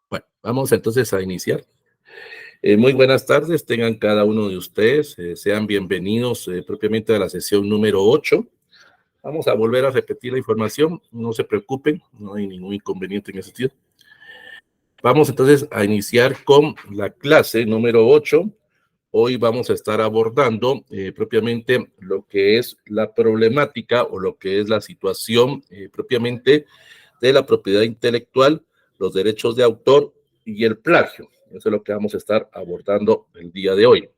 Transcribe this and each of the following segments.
Bueno, vamos entonces a iniciar. Muy buenas tardes, tengan cada uno de ustedes, sean bienvenidos propiamente a la sesión número 8. Vamos a volver a repetir la información, no se preocupen, no hay ningún inconveniente en ese sentido. Vamos entonces a iniciar con la clase número 8. Hoy vamos a estar abordando propiamente lo que es la problemática o lo que es la situación propiamente de la propiedad intelectual, los derechos de autor y el plagio. Eso es lo que vamos a estar abordando el día de hoy,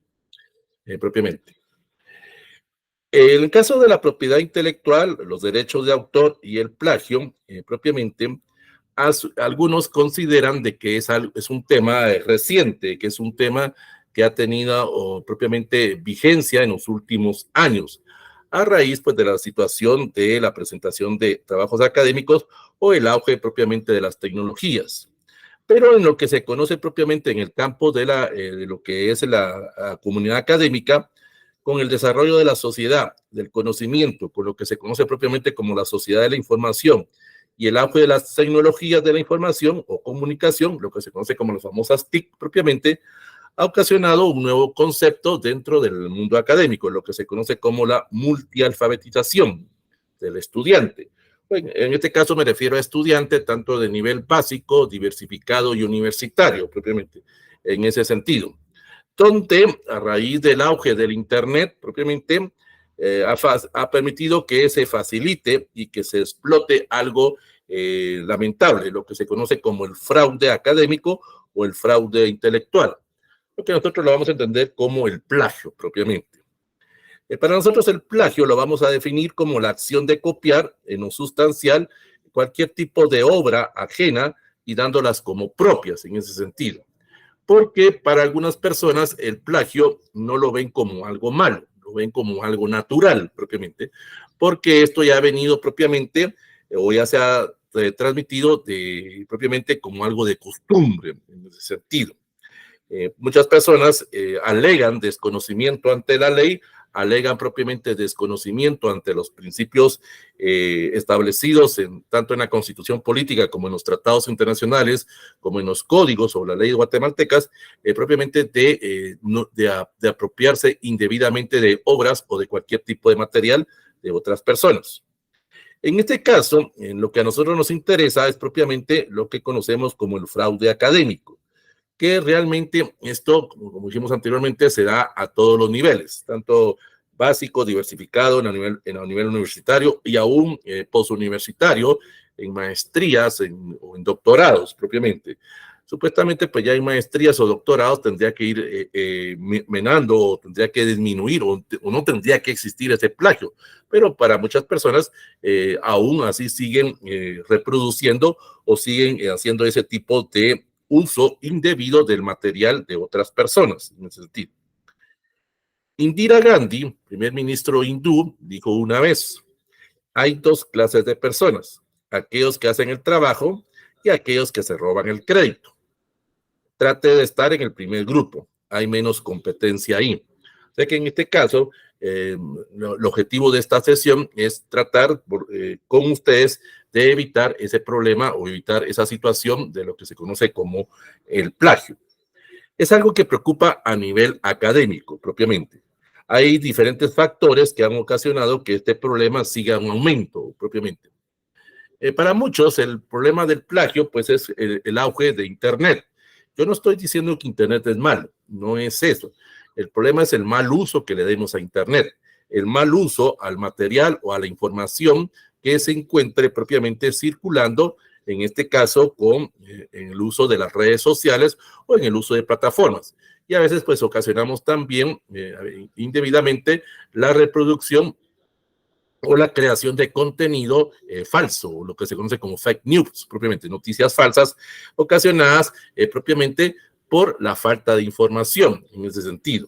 propiamente. En el caso de la propiedad intelectual, los derechos de autor y el plagio, propiamente, algunos consideran de que es un tema reciente, que es un tema que ha tenido propiamente vigencia en los últimos años, a raíz pues, de la situación de la presentación de trabajos académicos o el auge propiamente de las tecnologías. Pero en lo que se conoce propiamente en el campo de lo que es la comunidad académica, con el desarrollo de la sociedad, del conocimiento, con lo que se conoce propiamente como la sociedad de la información y el auge de las tecnologías de la información o comunicación, lo que se conoce como las famosas TIC propiamente, ha ocasionado un nuevo concepto dentro del mundo académico, lo que se conoce como la multialfabetización del estudiante. Bueno, en este caso me refiero a estudiante tanto de nivel básico, diversificado y universitario, propiamente, en ese sentido. Donde a raíz del auge del Internet, propiamente, ha permitido que se facilite y que se explote algo lamentable, lo que se conoce como el fraude académico o el fraude intelectual, lo que nosotros lo vamos a entender como el plagio propiamente. Para nosotros el plagio lo vamos a definir como la acción de copiar en lo sustancial cualquier tipo de obra ajena y dándolas como propias en ese sentido. Porque para algunas personas el plagio no lo ven como algo malo, lo ven como algo natural propiamente, porque esto ya ha venido propiamente o ya se ha transmitido propiamente como algo de costumbre en ese sentido. Muchas personas alegan desconocimiento ante la ley, alegan propiamente desconocimiento ante los principios establecidos tanto en la Constitución política como en los tratados internacionales, como en los códigos o las leyes guatemaltecas, propiamente de apropiarse indebidamente de obras o de cualquier tipo de material de otras personas. En este caso, en lo que a nosotros nos interesa es propiamente lo que conocemos como el fraude académico, que realmente esto, como dijimos anteriormente, se da a todos los niveles, tanto básico, diversificado en el nivel universitario y aún postuniversitario, en maestrías o en doctorados propiamente. Supuestamente, pues ya en maestrías o doctorados tendría que ir menando o tendría que disminuir o no tendría que existir ese plagio, pero para muchas personas aún así siguen reproduciendo o siguen haciendo ese tipo de uso indebido del material de otras personas, en ese sentido. Indira Gandhi, primer ministro hindú, dijo una vez, hay dos clases de personas, aquellos que hacen el trabajo y aquellos que se roban el crédito. Trate de estar en el primer grupo, hay menos competencia ahí. O sea que en este caso, el objetivo de esta sesión es tratar con ustedes de evitar ese problema o evitar esa situación de lo que se conoce como el plagio. Es algo que preocupa a nivel académico propiamente. Hay diferentes factores que han ocasionado que este problema siga en aumento propiamente. Para muchos el problema del plagio pues es el auge de Internet. Yo no estoy diciendo que Internet es malo, no es eso. El problema es el mal uso que le demos a Internet, el mal uso al material o a la información que se encuentre propiamente circulando, en este caso en el uso de las redes sociales o en el uso de plataformas. Y a veces pues ocasionamos también indebidamente la reproducción o la creación de contenido falso, lo que se conoce como fake news, propiamente noticias falsas ocasionadas propiamente por la falta de información en ese sentido.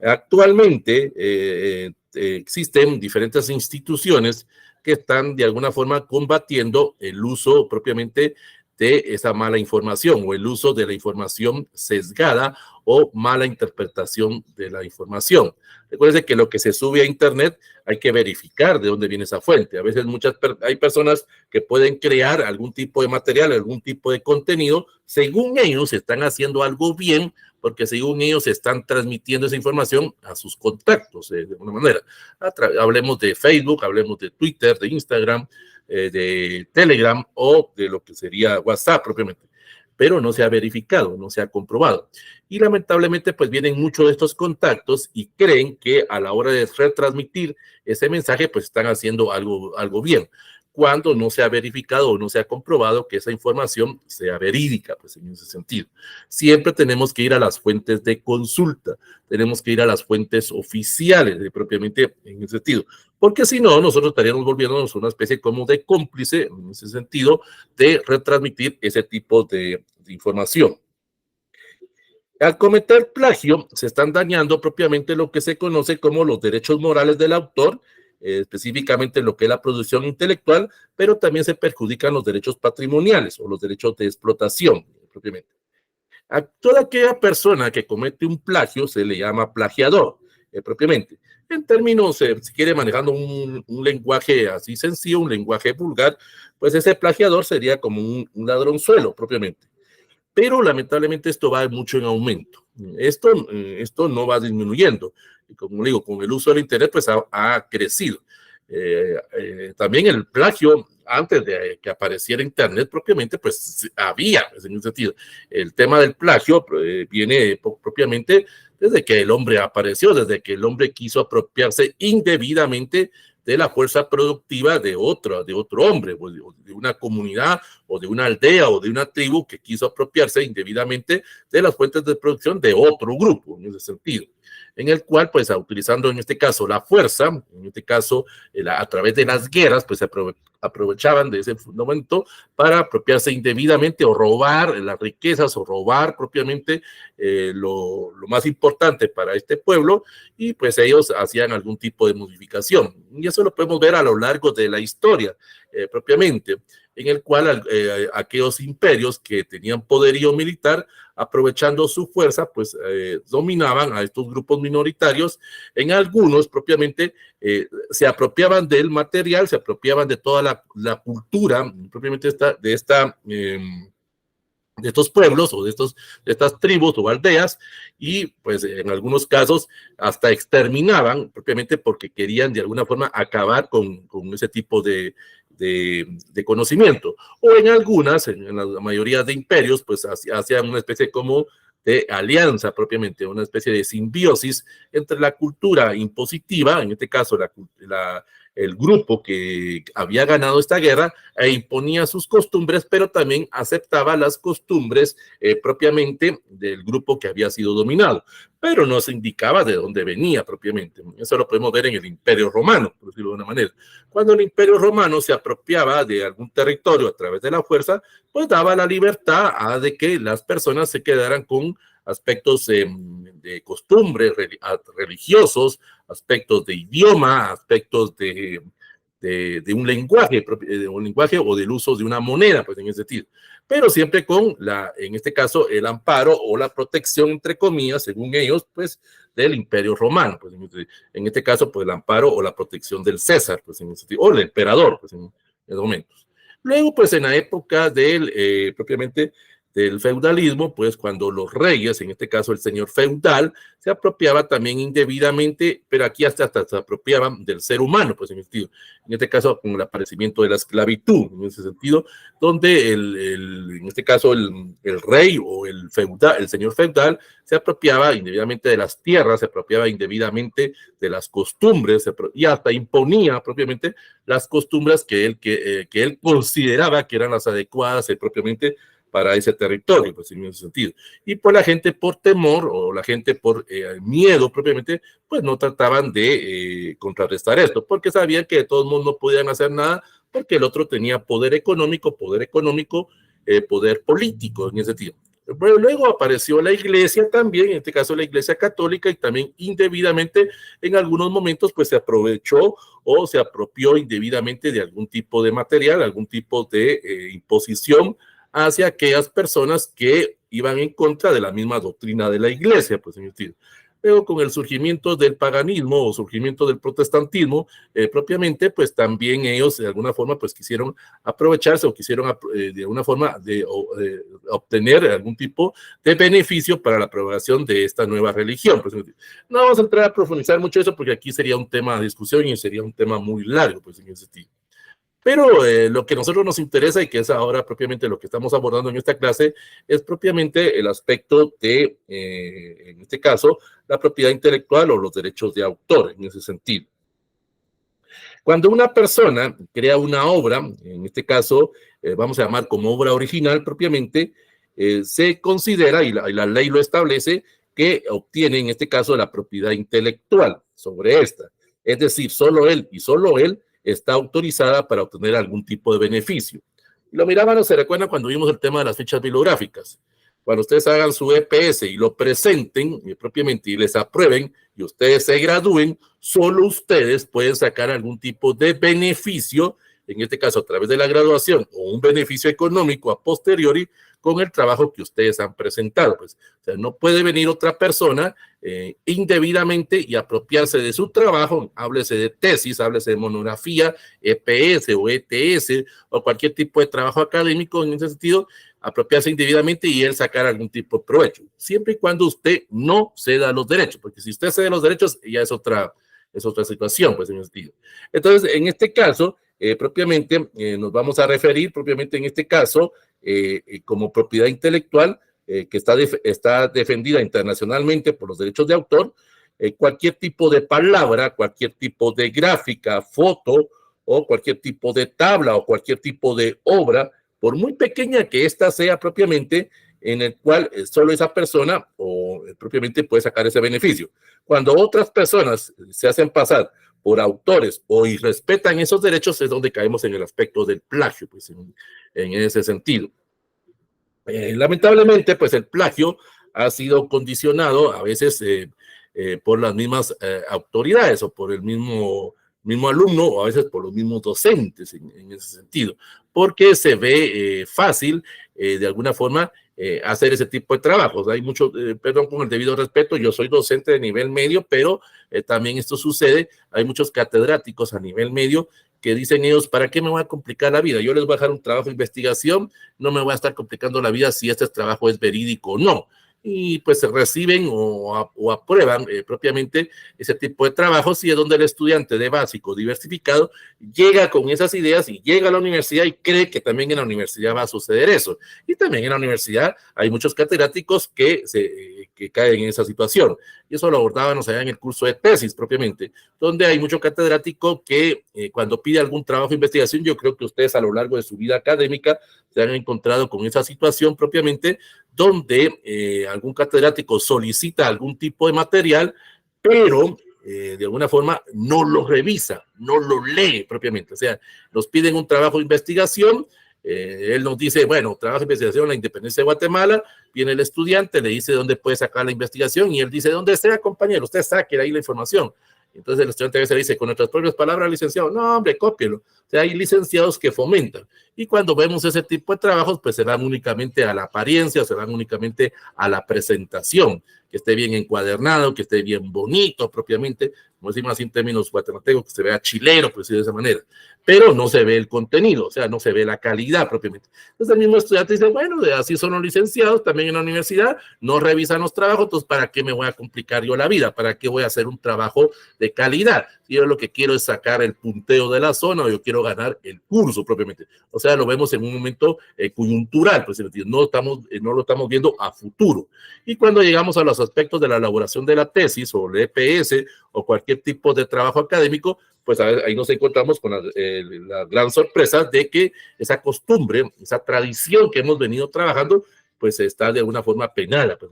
Actualmente existen diferentes instituciones que están de alguna forma combatiendo el uso propiamente de esa mala información o el uso de la información sesgada o mala interpretación de la información. Recuerden que lo que se sube a Internet hay que verificar de dónde viene esa fuente. A veces hay personas que pueden crear algún tipo de material, algún tipo de contenido, según ellos están haciendo algo bien, porque según ellos están transmitiendo esa información a sus contactos de alguna manera. Hablemos de Facebook, hablemos de Twitter, de Instagram, de Telegram o de lo que sería WhatsApp propiamente, pero no se ha verificado, no se ha comprobado. Y lamentablemente pues vienen muchos de estos contactos y creen que a la hora de retransmitir ese mensaje pues están haciendo algo bien, cuando no se ha verificado o no se ha comprobado que esa información sea verídica, pues en ese sentido. Siempre tenemos que ir a las fuentes de consulta, tenemos que ir a las fuentes oficiales, propiamente en ese sentido, porque si no, nosotros estaríamos volviéndonos una especie como de cómplice, en ese sentido, de retransmitir ese tipo de información. Al cometer plagio, se están dañando propiamente lo que se conoce como los derechos morales del autor, específicamente lo que es la producción intelectual, pero también se perjudican los derechos patrimoniales o los derechos de explotación, propiamente. A toda aquella persona que comete un plagio se le llama plagiador, propiamente. En términos, si quiere manejando un lenguaje así sencillo, un lenguaje vulgar, pues ese plagiador sería como un ladronzuelo, propiamente. Pero lamentablemente esto va mucho en aumento. Esto no va disminuyendo. Y como digo, con el uso del Internet, pues ha crecido. También el plagio, antes de que apareciera Internet propiamente, pues había, pues, en ese sentido. El tema del plagio viene propiamente desde que el hombre apareció, desde que el hombre quiso apropiarse indebidamente de la fuerza productiva de otro hombre, de una comunidad o de una aldea o de una tribu que quiso apropiarse indebidamente de las fuentes de producción de otro grupo, en ese sentido, en el cual, pues, utilizando en este caso la fuerza, en este caso a través de las guerras, pues se aprovechaban de ese momento para apropiarse indebidamente o robar las riquezas o robar propiamente lo más importante para este pueblo, y pues ellos hacían algún tipo de modificación. Y eso lo podemos ver a lo largo de la historia propiamente, en el cual aquellos imperios que tenían poderío militar, aprovechando su fuerza, pues dominaban a estos grupos minoritarios. En algunos propiamente se apropiaban del material, se apropiaban de toda la cultura propiamente de estos pueblos o de estas tribus o aldeas, y pues en algunos casos hasta exterminaban propiamente porque querían de alguna forma acabar con ese tipo de conocimiento. O en la mayoría de imperios, pues hacían una especie como de alianza propiamente, una especie de simbiosis entre la cultura impositiva, en este caso el grupo que había ganado esta guerra, e imponía sus costumbres, pero también aceptaba las costumbres propiamente del grupo que había sido dominado, pero no se indicaba de dónde venía propiamente. Eso lo podemos ver en el Imperio Romano, por decirlo de una manera. Cuando el Imperio Romano se apropiaba de algún territorio a través de la fuerza, pues daba la libertad de que las personas se quedaran con aspectos de costumbres religiosos, aspectos de idioma, aspectos de un lenguaje o del uso de una moneda, pues en ese sentido. Pero siempre con en este caso, el amparo o la protección, entre comillas, según ellos, pues del Imperio Romano, pues en este caso, pues el amparo o la protección del César, pues en ese sentido, o el emperador, pues en esos momentos. Luego, pues en la época propiamente del feudalismo, pues cuando los reyes, en este caso el señor feudal, se apropiaba también indebidamente, pero aquí hasta se apropiaban del ser humano, pues en este caso con el aparecimiento de la esclavitud, en ese sentido, donde en este caso el rey o el señor feudal se apropiaba indebidamente de las tierras, se apropiaba indebidamente de las costumbres y hasta imponía propiamente las costumbres que él consideraba que eran las adecuadas propiamente para ese territorio, pues en ese sentido. Y pues la gente por temor o la gente por miedo propiamente, pues no trataban de contrarrestar esto, porque sabían que de todos modos no podían hacer nada, porque el otro tenía poder económico, poder político en ese sentido. Pero luego apareció la iglesia también, en este caso la iglesia católica, y también indebidamente en algunos momentos pues se aprovechó o se apropió indebidamente de algún tipo de material, algún tipo de imposición hacia aquellas personas que iban en contra de la misma doctrina de la iglesia, pues, señor Tío. Pero con el surgimiento del paganismo o surgimiento del protestantismo, propiamente, pues también ellos de alguna forma pues quisieron aprovecharse o quisieron de alguna forma de obtener algún tipo de beneficio para la propagación de esta nueva religión. Pues, no vamos a entrar a profundizar mucho eso porque aquí sería un tema de discusión y sería un tema muy largo, pues en ese sentido. Pero lo que a nosotros nos interesa y que es ahora propiamente lo que estamos abordando en esta clase es propiamente el aspecto de, en este caso, la propiedad intelectual o los derechos de autor en ese sentido. Cuando una persona crea una obra, en este caso vamos a llamar como obra original propiamente, se considera, y la ley lo establece, que obtiene en este caso la propiedad intelectual sobre esta. Es decir, solo él y solo él está autorizada para obtener algún tipo de beneficio. Y lo mirábamos, se recuerdan cuando vimos el tema de las fichas bibliográficas. Cuando ustedes hagan su EPS y lo presenten propiamente y les aprueben y ustedes se gradúen, solo ustedes pueden sacar algún tipo de beneficio, en este caso a través de la graduación o un beneficio económico a posteriori con el trabajo que ustedes han presentado. Pues, o sea, no puede venir otra persona indebidamente y apropiarse de su trabajo, háblese de tesis, háblese de monografía, EPS o ETS o cualquier tipo de trabajo académico en ese sentido, apropiarse indebidamente y él sacar algún tipo de provecho, siempre y cuando usted no ceda los derechos, porque si usted cede los derechos ya es otra situación, pues en ese sentido. Entonces, en este caso, propiamente nos vamos a referir propiamente en este caso como propiedad intelectual que está defendida internacionalmente por los derechos de autor, cualquier tipo de palabra, cualquier tipo de gráfica, foto o cualquier tipo de tabla o cualquier tipo de obra, por muy pequeña que ésta sea propiamente, en el cual solo esa persona o propiamente puede sacar ese beneficio. Cuando otras personas se hacen pasar por autores o irrespetan esos derechos es donde caemos en el aspecto del plagio, pues en ese sentido. Lamentablemente, pues el plagio ha sido condicionado a veces por las mismas autoridades o por el mismo alumno o a veces por los mismos docentes en ese sentido, porque se ve fácil de alguna forma hacer ese tipo de trabajos. Hay mucho, perdón, con el debido respeto, yo soy docente de nivel medio, pero también esto sucede, hay muchos catedráticos a nivel medio que dicen ellos, ¿para qué me voy a complicar la vida? Yo les voy a dejar un trabajo de investigación, no me voy a estar complicando la vida si este trabajo es verídico o no. Y pues se reciben o aprueban propiamente ese tipo de trabajos y es donde el estudiante de básico diversificado llega con esas ideas y llega a la universidad y cree que también en la universidad va a suceder eso. Y también en la universidad hay muchos catedráticos que caen en esa situación. Y eso lo abordábamos allá en el curso de tesis propiamente, donde hay mucho catedrático que cuando pide algún trabajo de investigación, yo creo que ustedes a lo largo de su vida académica se han encontrado con esa situación propiamente, donde algún catedrático solicita algún tipo de material, pero de alguna forma no lo revisa, no lo lee propiamente. O sea, nos piden un trabajo de investigación, él nos dice, bueno, trabajo de investigación en la independencia de Guatemala, viene el estudiante, le dice dónde puede sacar la investigación y él dice, ¿dónde sea, compañero? Usted saque ahí la información. Entonces el estudiante a veces dice, con nuestras propias palabras, licenciado, no, hombre, cópielo. O sea, hay licenciados que fomentan. Y cuando vemos ese tipo de trabajos, pues se van únicamente a la apariencia, se van únicamente a la presentación, que esté bien encuadernado, que esté bien bonito propiamente, como decimos así en términos guatemaltecos, que se vea chilero, pues de esa manera. Pero no se ve el contenido, o sea, no se ve la calidad propiamente. Entonces el mismo estudiante dice, bueno, así son los licenciados también en la universidad, no revisan los trabajos, entonces ¿para qué me voy a complicar yo la vida? ¿Para qué voy a hacer un trabajo de calidad? Si yo lo que quiero es sacar el punteo de la zona o yo quiero ganar el curso propiamente. O sea, lo vemos en un momento coyuntural, pues no lo estamos viendo a futuro. Y cuando llegamos a los aspectos de la elaboración de la tesis o el EPS o cualquier tipo de trabajo académico, pues ahí nos encontramos con la gran sorpresa de que esa costumbre, esa tradición que hemos venido trabajando, pues está de alguna forma penada, pues,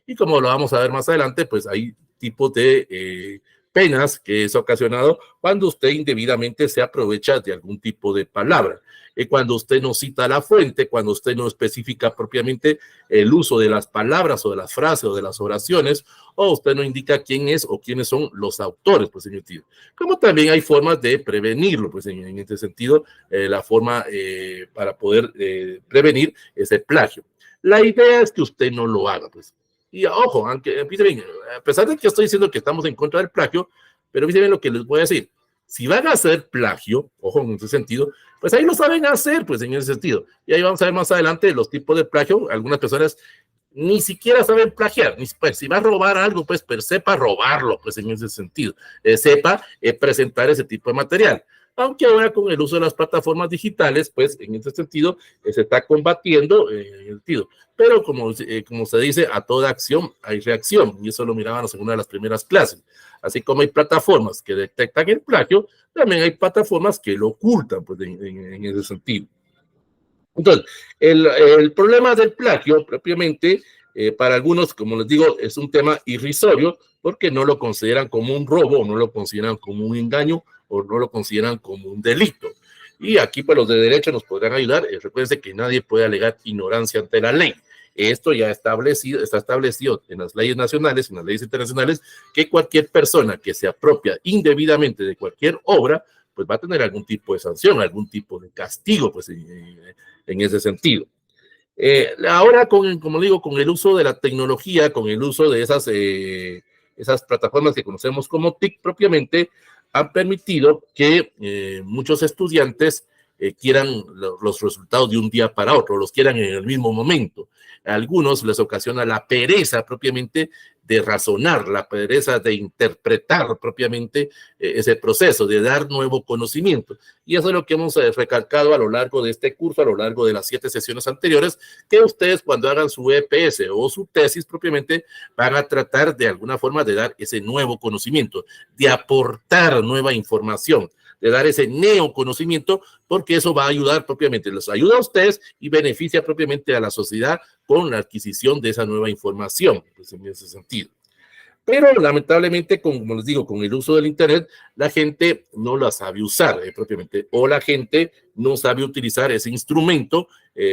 y como lo vamos a ver más adelante, pues hay tipos de penas que es ocasionado cuando usted indebidamente se aprovecha de algún tipo de palabra. Cuando usted no cita la fuente, cuando usted no especifica propiamente el uso de las palabras o de las frases o de las oraciones, o usted no indica quién es o quiénes son los autores, pues en el sentido. Como también hay formas de prevenirlo, pues en este sentido, la forma para poder prevenir ese plagio. La idea es que usted no lo haga, pues. Y ojo, aunque, a pesar de que estoy diciendo que estamos en contra del plagio, pero fíjense lo que les voy a decir. Si van a hacer plagio, ojo en ese sentido, pues ahí lo saben hacer, pues en ese sentido. Y ahí vamos a ver más adelante los tipos de plagio. Algunas personas ni siquiera saben plagiar. Pues si va a robar algo, pues sepa robarlo, pues en ese sentido. Sepa presentar ese tipo de material. Aunque ahora con el uso de las plataformas digitales, pues en ese sentido se está combatiendo en el sentido. Pero como se dice, a toda acción hay reacción, y eso lo mirábamos en una de las primeras clases. Así como hay plataformas que detectan el plagio, también hay plataformas que lo ocultan, pues en ese sentido. Entonces, el problema del plagio propiamente, para algunos, como les digo, es un tema irrisorio porque no lo consideran como un robo, no lo consideran como un engaño o no lo consideran como un delito. Y aquí, pues los de derecho nos podrán ayudar. Recuerden que nadie puede alegar ignorancia ante la ley. Esto ya está establecido en las leyes nacionales, en las leyes internacionales, que cualquier persona que se apropia indebidamente de cualquier obra, pues va a tener algún tipo de sanción, algún tipo de castigo, pues en ese sentido. Ahora, como digo, con el uso de la tecnología, con el uso de esas plataformas que conocemos como TIC propiamente, han permitido que muchos estudiantes quieran los resultados de un día para otro, los quieran en el mismo momento. A algunos les ocasiona la pereza propiamente de razonar, la pereza de interpretar propiamente ese proceso, de dar nuevo conocimiento. Y eso es lo que hemos recalcado a lo largo de este curso, a lo largo de las 7 sesiones anteriores, que ustedes cuando hagan su EPS o su tesis propiamente van a tratar de alguna forma de dar ese nuevo conocimiento, de aportar nueva información, de dar ese neoconocimiento, porque eso va a ayudar propiamente, les ayuda a ustedes y beneficia propiamente a la sociedad con la adquisición de esa nueva información, pues en ese sentido. Pero lamentablemente, como les digo, con el uso del Internet, la gente no la sabe usar propiamente, o la gente no sabe utilizar ese instrumento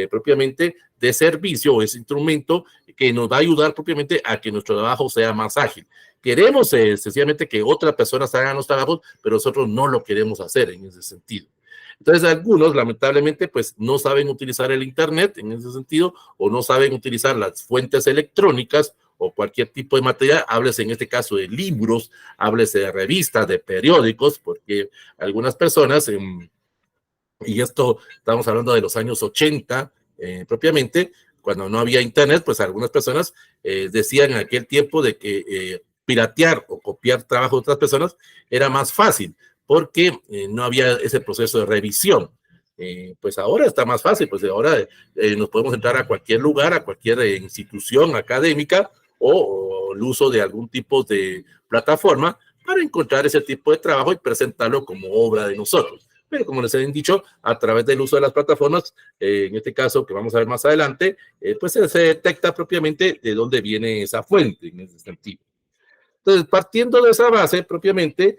propiamente de servicio, o ese instrumento que nos va a ayudar propiamente a que nuestro trabajo sea más ágil. Queremos sencillamente que otras personas hagan los trabajos, pero nosotros no lo queremos hacer en ese sentido. Entonces, algunos, lamentablemente, pues no saben utilizar el Internet en ese sentido, o no saben utilizar las fuentes electrónicas o cualquier tipo de material, háblese en este caso de libros, háblese de revistas, de periódicos, porque algunas personas, y esto estamos hablando de los años 80 propiamente, cuando no había Internet, pues algunas personas decían en aquel tiempo de que piratear o copiar trabajo de otras personas era más fácil, porque no había ese proceso de revisión. Pues ahora está más fácil, pues ahora nos podemos entrar a cualquier lugar, a cualquier institución académica o el uso de algún tipo de plataforma para encontrar ese tipo de trabajo y presentarlo como obra de nosotros. Pero como les he dicho, a través del uso de las plataformas, en este caso que vamos a ver más adelante, pues se detecta propiamente de dónde viene esa fuente en ese sentido. Entonces, partiendo de esa base propiamente,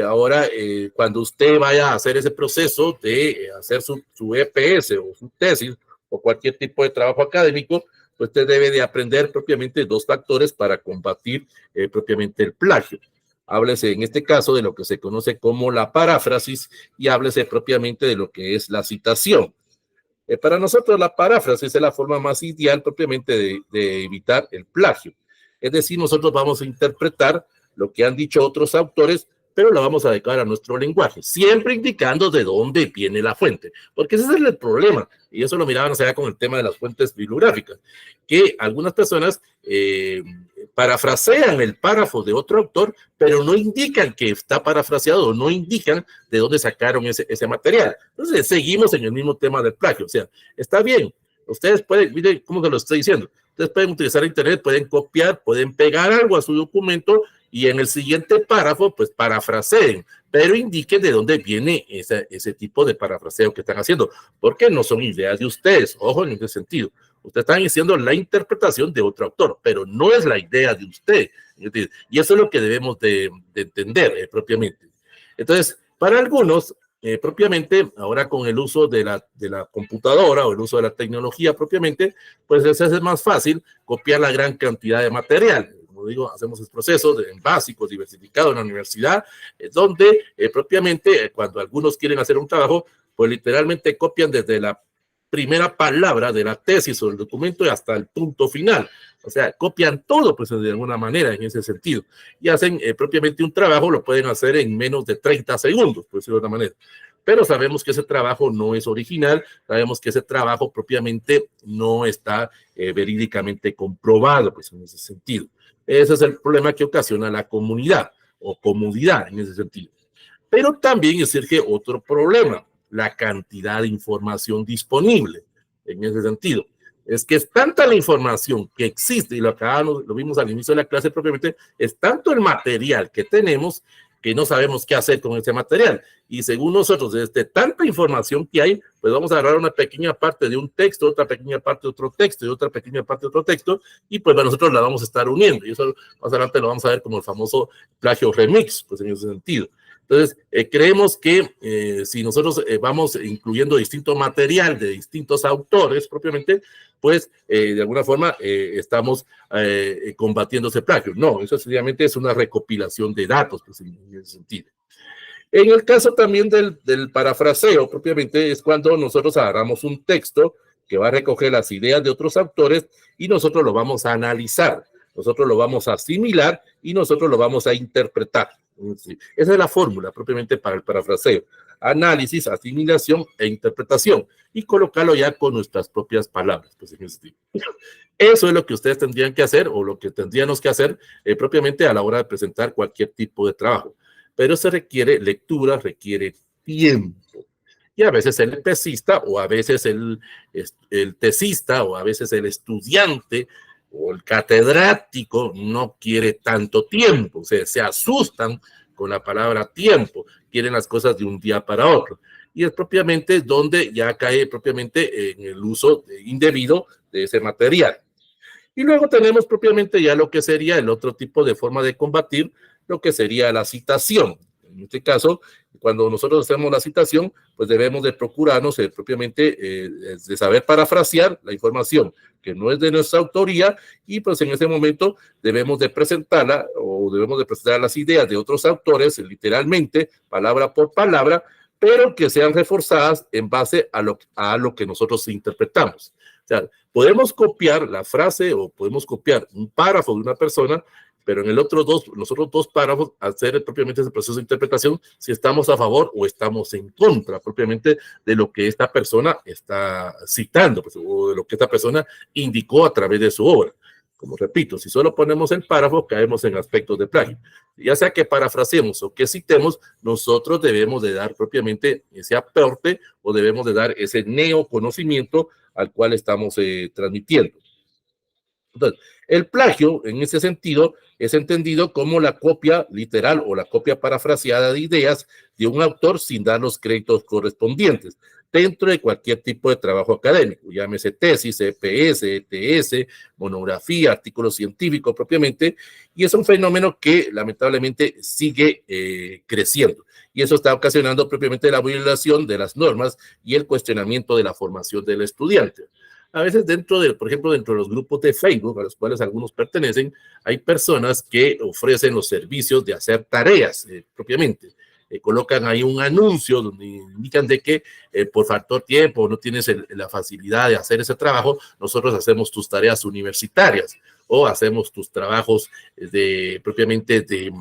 ahora cuando usted vaya a hacer ese proceso de hacer su EPS o su tesis o cualquier tipo de trabajo académico, pues usted debe de aprender propiamente 2 factores para combatir propiamente el plagio. Háblese en este caso de lo que se conoce como la paráfrasis y háblese propiamente de lo que es la citación. Para nosotros la paráfrasis es la forma más ideal propiamente de evitar el plagio. Es decir, nosotros vamos a interpretar lo que han dicho otros autores, pero lo vamos a adecuar a nuestro lenguaje, siempre indicando de dónde viene la fuente, porque ese es el problema, y eso lo miraban allá con el tema de las fuentes bibliográficas, que algunas personas parafrasean el párrafo de otro autor, pero no indican que está parafraseado, no indican de dónde sacaron ese material. Entonces, seguimos en el mismo tema del plagio, o sea, está bien, ustedes pueden, miren cómo se lo estoy diciendo, ustedes pueden utilizar Internet, pueden copiar, pueden pegar algo a su documento y en el siguiente párrafo, pues parafraseen, pero indiquen de dónde viene ese tipo de parafraseo que están haciendo, porque no son ideas de ustedes, ojo en ese sentido. Ustedes están haciendo la interpretación de otro autor, pero no es la idea de usted Y eso es lo que debemos de entender propiamente. Entonces, para algunos, propiamente, ahora con el uso de la computadora o el uso de la tecnología propiamente, pues les hace más fácil copiar la gran cantidad de material. Como digo, hacemos el proceso en básicos, diversificado en la universidad, donde propiamente cuando algunos quieren hacer un trabajo, pues literalmente copian desde la primera palabra de la tesis o el documento hasta el punto final. O sea, copian todo, pues de alguna manera en ese sentido. Y hacen propiamente un trabajo, lo pueden hacer en menos de 30 segundos, por decirlo de una manera. Pero sabemos que ese trabajo no es original, sabemos que ese trabajo propiamente no está verídicamente comprobado, pues en ese sentido. Ese es el problema que ocasiona la comunidad o comodidad en ese sentido. Pero también surge otro problema, la cantidad de información disponible en ese sentido. Es que es tanta la información que existe, y lo vimos al inicio de la clase propiamente, es tanto el material que tenemos que no sabemos qué hacer con ese material. Y según nosotros, desde tanta información que hay, pues vamos a agarrar una pequeña parte de un texto, otra pequeña parte de otro texto y otra pequeña parte de otro texto, y pues nosotros la vamos a estar uniendo. Y eso más adelante lo vamos a ver como el famoso plagio remix, pues en ese sentido. Entonces, creemos que si nosotros vamos incluyendo distinto material de distintos autores propiamente, pues de alguna forma estamos combatiendo ese plagio. No, eso sencillamente es una recopilación de datos, pues en ese sentido. En el caso también del parafraseo, propiamente es cuando nosotros agarramos un texto que va a recoger las ideas de otros autores y nosotros lo vamos a analizar, nosotros lo vamos a asimilar y nosotros lo vamos a interpretar. Sí. Esa es la fórmula propiamente para el parafraseo. Análisis, asimilación e interpretación. Y colocarlo ya con nuestras propias palabras. Pues, eso es lo que ustedes tendrían que hacer o lo que tendríamos que hacer propiamente a la hora de presentar cualquier tipo de trabajo. Pero se requiere lectura, requiere tiempo. Y a veces el tesista o a veces el tesista o a veces el estudiante o el catedrático no quiere tanto tiempo, o sea, se asustan con la palabra tiempo, quieren las cosas de un día para otro. Y es propiamente donde ya cae propiamente en el uso indebido de ese material. Y luego tenemos propiamente ya lo que sería el otro tipo de forma de combatir, lo que sería la citación. En este caso, cuando nosotros hacemos la citación, pues debemos de procurarnos propiamente de saber parafrasear la información que no es de nuestra autoría y pues en ese momento debemos de presentarla o debemos de presentar las ideas de otros autores literalmente, palabra por palabra, pero que sean reforzadas en base a lo que nosotros interpretamos. O sea, podemos copiar la frase o podemos copiar un párrafo de una persona, pero en los otros dos párrafos, hacer propiamente ese proceso de interpretación, si estamos a favor o estamos en contra propiamente de lo que esta persona está citando, pues, o de lo que esta persona indicó a través de su obra. Como repito, si solo ponemos el párrafo, caemos en aspectos de plagio. Ya sea que parafraseemos o que citemos, nosotros debemos de dar propiamente ese aporte o debemos de dar ese neoconocimiento al cual estamos transmitiendo. Entonces, el plagio, en ese sentido, es entendido como la copia literal o la copia parafraseada de ideas de un autor sin dar los créditos correspondientes dentro de cualquier tipo de trabajo académico, llámese tesis, EPS, ETS, monografía, artículo científico propiamente, y es un fenómeno que lamentablemente sigue creciendo. Y eso está ocasionando propiamente la violación de las normas y el cuestionamiento de la formación del estudiante. A veces por ejemplo, dentro de los grupos de Facebook, a los cuales algunos pertenecen, hay personas que ofrecen los servicios de hacer tareas propiamente. Colocan ahí un anuncio donde indican de que por factor tiempo no tienes la facilidad de hacer ese trabajo, nosotros hacemos tus tareas universitarias o hacemos tus trabajos propiamente de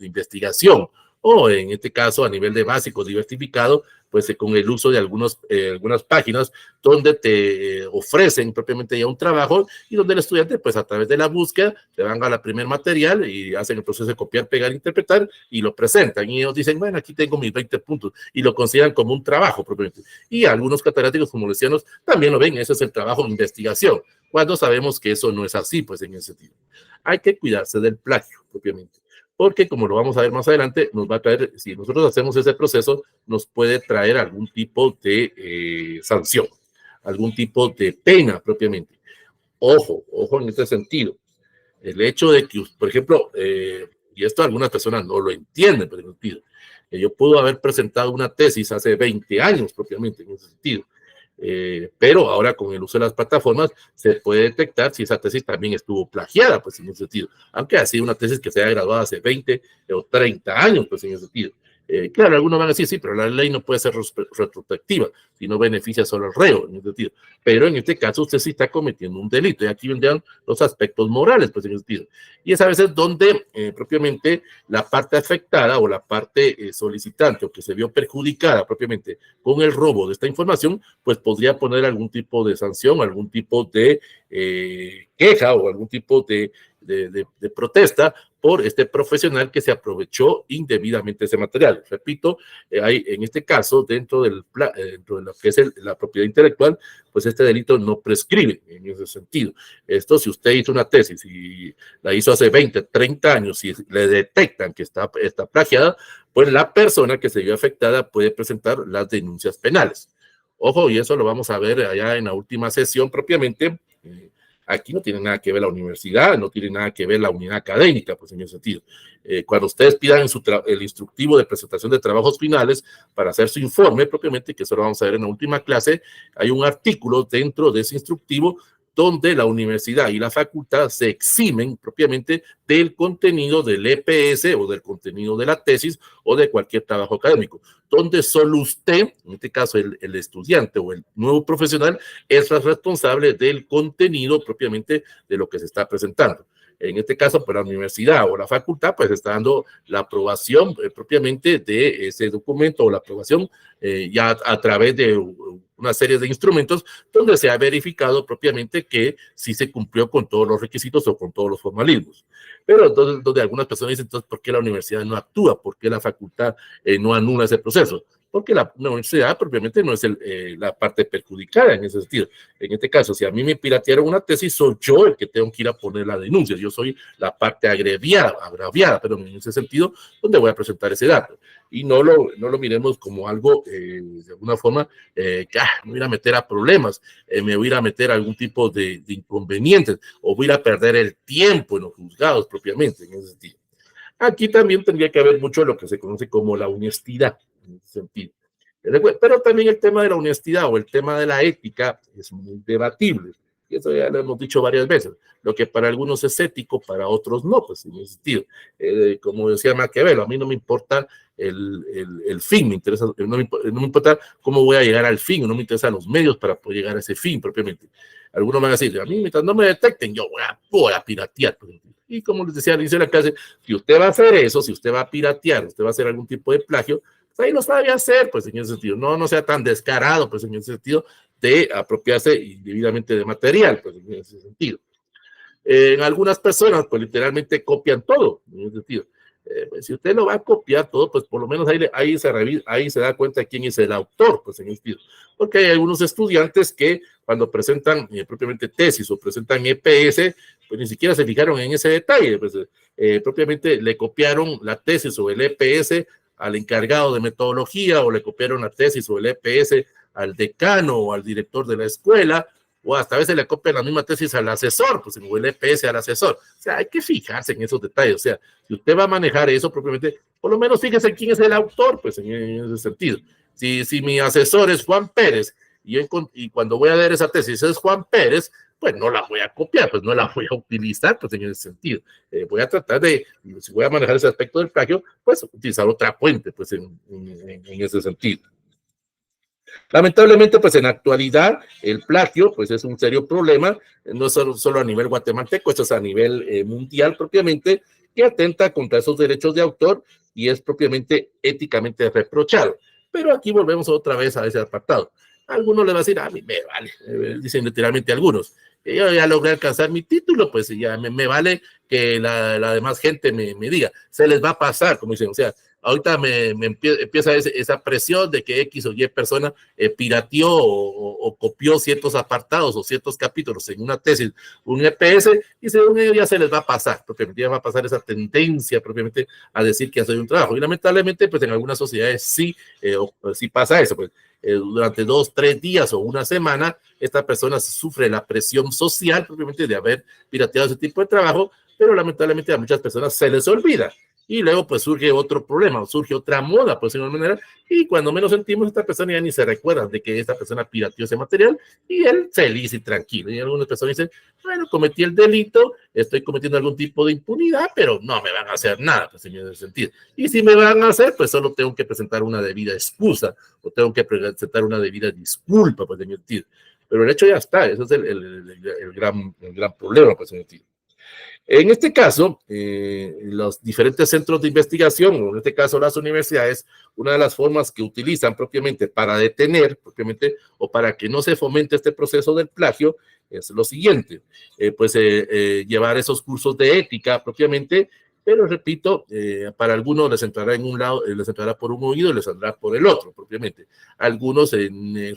investigación. O en este caso, a nivel de básico diversificado, pues con el uso de algunas páginas donde te ofrecen propiamente ya un trabajo y donde el estudiante, pues a través de la búsqueda, te van a la primer material y hacen el proceso de copiar, pegar, interpretar y lo presentan. Y ellos dicen, bueno, aquí tengo mis 20 puntos y lo consideran como un trabajo propiamente. Y algunos catedráticos, como decíamos, también lo ven, ese es el trabajo de investigación, cuando sabemos que eso no es así, pues en ese sentido. Hay que cuidarse del plagio propiamente. Porque como lo vamos a ver más adelante, nos va a traer, si nosotros hacemos ese proceso, nos puede traer algún tipo de sanción, algún tipo de pena propiamente. Ojo en este sentido. El hecho de que, por ejemplo, y esto algunas personas no lo entienden, pero yo puedo haber presentado una tesis hace 20 años propiamente en ese sentido. Pero ahora con el uso de las plataformas se puede detectar si esa tesis también estuvo plagiada, pues en ese sentido, aunque ha sido una tesis que se haya graduado hace 20 o 30 años, pues en ese sentido. Claro, algunos van a decir, sí, pero la ley no puede ser retrospectiva, si no beneficia solo al reo, en ese sentido. Pero en este caso usted sí está cometiendo un delito, y aquí vendrían los aspectos morales, pues en ese sentido. Y es a veces donde propiamente la parte afectada o la parte solicitante o que se vio perjudicada propiamente con el robo de esta información, pues podría poner algún tipo de sanción, algún tipo de queja o algún tipo de protesta por este profesional que se aprovechó indebidamente ese material. Repito, hay en este caso, dentro de lo que es la propiedad intelectual, pues este delito no prescribe en ese sentido. Esto, si usted hizo una tesis y la hizo hace 20, 30 años y le detectan que está plagiada, pues la persona que se vio afectada puede presentar las denuncias penales. Ojo, y eso lo vamos a ver allá en la última sesión propiamente. Aquí no tiene nada que ver la universidad, no tiene nada que ver la unidad académica, pues en ese sentido. Cuando ustedes pidan el instructivo de presentación de trabajos finales para hacer su informe propiamente, que eso lo vamos a ver en la última clase, hay un artículo dentro de ese instructivo donde la universidad y la facultad se eximen propiamente del contenido del EPS o del contenido de la tesis o de cualquier trabajo académico, donde solo usted, en este caso el estudiante o el nuevo profesional, es responsable del contenido propiamente de lo que se está presentando. En este caso, pues la universidad o la facultad, pues está dando la aprobación propiamente de ese documento o la aprobación ya a través de una serie de instrumentos donde se ha verificado propiamente que sí se cumplió con todos los requisitos o con todos los formalismos. Pero entonces, donde algunas personas dicen, entonces, ¿por qué la universidad no actúa? ¿Por qué la facultad no anula ese proceso? Porque la universidad propiamente no es la parte perjudicada en ese sentido. En este caso, si a mí me piratearon una tesis, soy yo el que tengo que ir a poner la denuncia. Yo soy la parte agraviada, pero en ese sentido, donde voy a presentar ese dato. Y no lo miremos como algo, de alguna forma, que me voy a meter a problemas, me voy a ir a meter a algún tipo de inconvenientes, o voy a ir a perder el tiempo en los juzgados propiamente, en ese sentido. Aquí también tendría que haber mucho de lo que se conoce como la honestidad, en ese sentido. Pero también el tema de la honestidad o el tema de la ética es muy debatible. Y eso ya lo hemos dicho varias veces. Lo que para algunos es ético, para otros no, pues en ese sentido. Como decía Maquiavelo, a mí no me importa el fin, no me importa cómo voy a llegar al fin, no me interesan los medios para poder llegar a ese fin propiamente. Algunos van a decir, a mí mientras no me detecten, yo voy a piratear. Y como les decía al inicio de la clase, si usted va a hacer eso, si usted va a piratear, usted va a hacer algún tipo de plagio, pues ahí lo sabe hacer, pues en ese sentido. No sea tan descarado, pues en ese sentido, de apropiarse indebidamente de material, pues en ese sentido. En algunas personas, pues literalmente copian todo, en ese sentido. Pues, si usted lo va a copiar todo, pues por lo menos ahí se da cuenta de quién es el autor, pues en el sentido. Porque hay algunos estudiantes que cuando presentan propiamente tesis o presentan EPS, pues ni siquiera se fijaron en ese detalle, pues propiamente le copiaron la tesis o el EPS al encargado de metodología, o le copiaron la tesis o el EPS al decano o al director de la escuela, o hasta a veces le copian la misma tesis al asesor, pues en el EPS al asesor. O sea, hay que fijarse en esos detalles. O sea, si usted va a manejar eso propiamente, por lo menos fíjese quién es el autor, pues en ese sentido. Si mi asesor es Juan Pérez y cuando voy a leer esa tesis es Juan Pérez, pues no la voy a copiar, pues no la voy a utilizar, pues en ese sentido. Voy a tratar si voy a manejar ese aspecto del plagio, pues utilizar otra fuente, pues en ese sentido. Lamentablemente, pues en la actualidad el plagio pues es un serio problema, no solo a nivel guatemalteco, esto es a nivel mundial propiamente, que atenta contra esos derechos de autor y es propiamente éticamente reprochado. Pero aquí volvemos otra vez a ese apartado. A algunos les va a decir, a mí me vale, dicen literalmente algunos, yo ya logré alcanzar mi título, pues ya me vale que la demás gente me diga, se les va a pasar, como dicen, o sea, ahorita empieza esa presión de que X o Y persona pirateó o copió ciertos apartados o ciertos capítulos en una tesis, un EPS, y según ellos ya se les va a pasar, propiamente ya va a pasar esa tendencia propiamente a decir que hace un trabajo. Y lamentablemente, pues en algunas sociedades sí pasa eso, pues durante 2, 3 días o una semana, esta persona sufre la presión social propiamente de haber pirateado ese tipo de trabajo, pero lamentablemente a muchas personas se les olvida. Y luego pues surge otro problema, surge otra moda, pues de alguna manera, y cuando menos sentimos, esta persona ya ni se recuerda de que esta persona pirateó ese material, y él feliz y tranquilo. Y algunas personas dicen, bueno, cometí el delito, estoy cometiendo algún tipo de impunidad, pero no me van a hacer nada, pues en ese sentido. Y si me van a hacer, pues solo tengo que presentar una debida excusa, o tengo que presentar una debida disculpa, pues en ese sentido. Pero el hecho ya está, ese es el gran problema, pues en ese sentido. En este caso, los diferentes centros de investigación, o en este caso las universidades, una de las formas que utilizan propiamente para detener, propiamente, o para que no se fomente este proceso del plagio, es lo siguiente, llevar esos cursos de ética propiamente, pero repito, para algunos les entrará en un lado, les entrará por un oído y les saldrá por el otro, propiamente. Algunos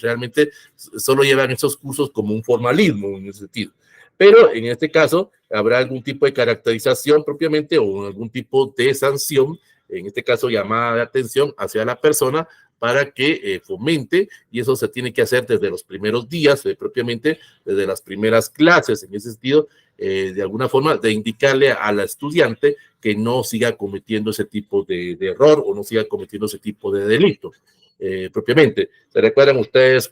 realmente solo llevan esos cursos como un formalismo en ese sentido. Pero en este caso habrá algún tipo de caracterización propiamente o algún tipo de sanción, en este caso llamada de atención hacia la persona para que fomente, y eso se tiene que hacer desde los primeros días, propiamente desde las primeras clases, en ese sentido, de alguna forma de indicarle al estudiante que no siga cometiendo ese tipo de error o no siga cometiendo ese tipo de delito. Propiamente. ¿Se recuerdan ustedes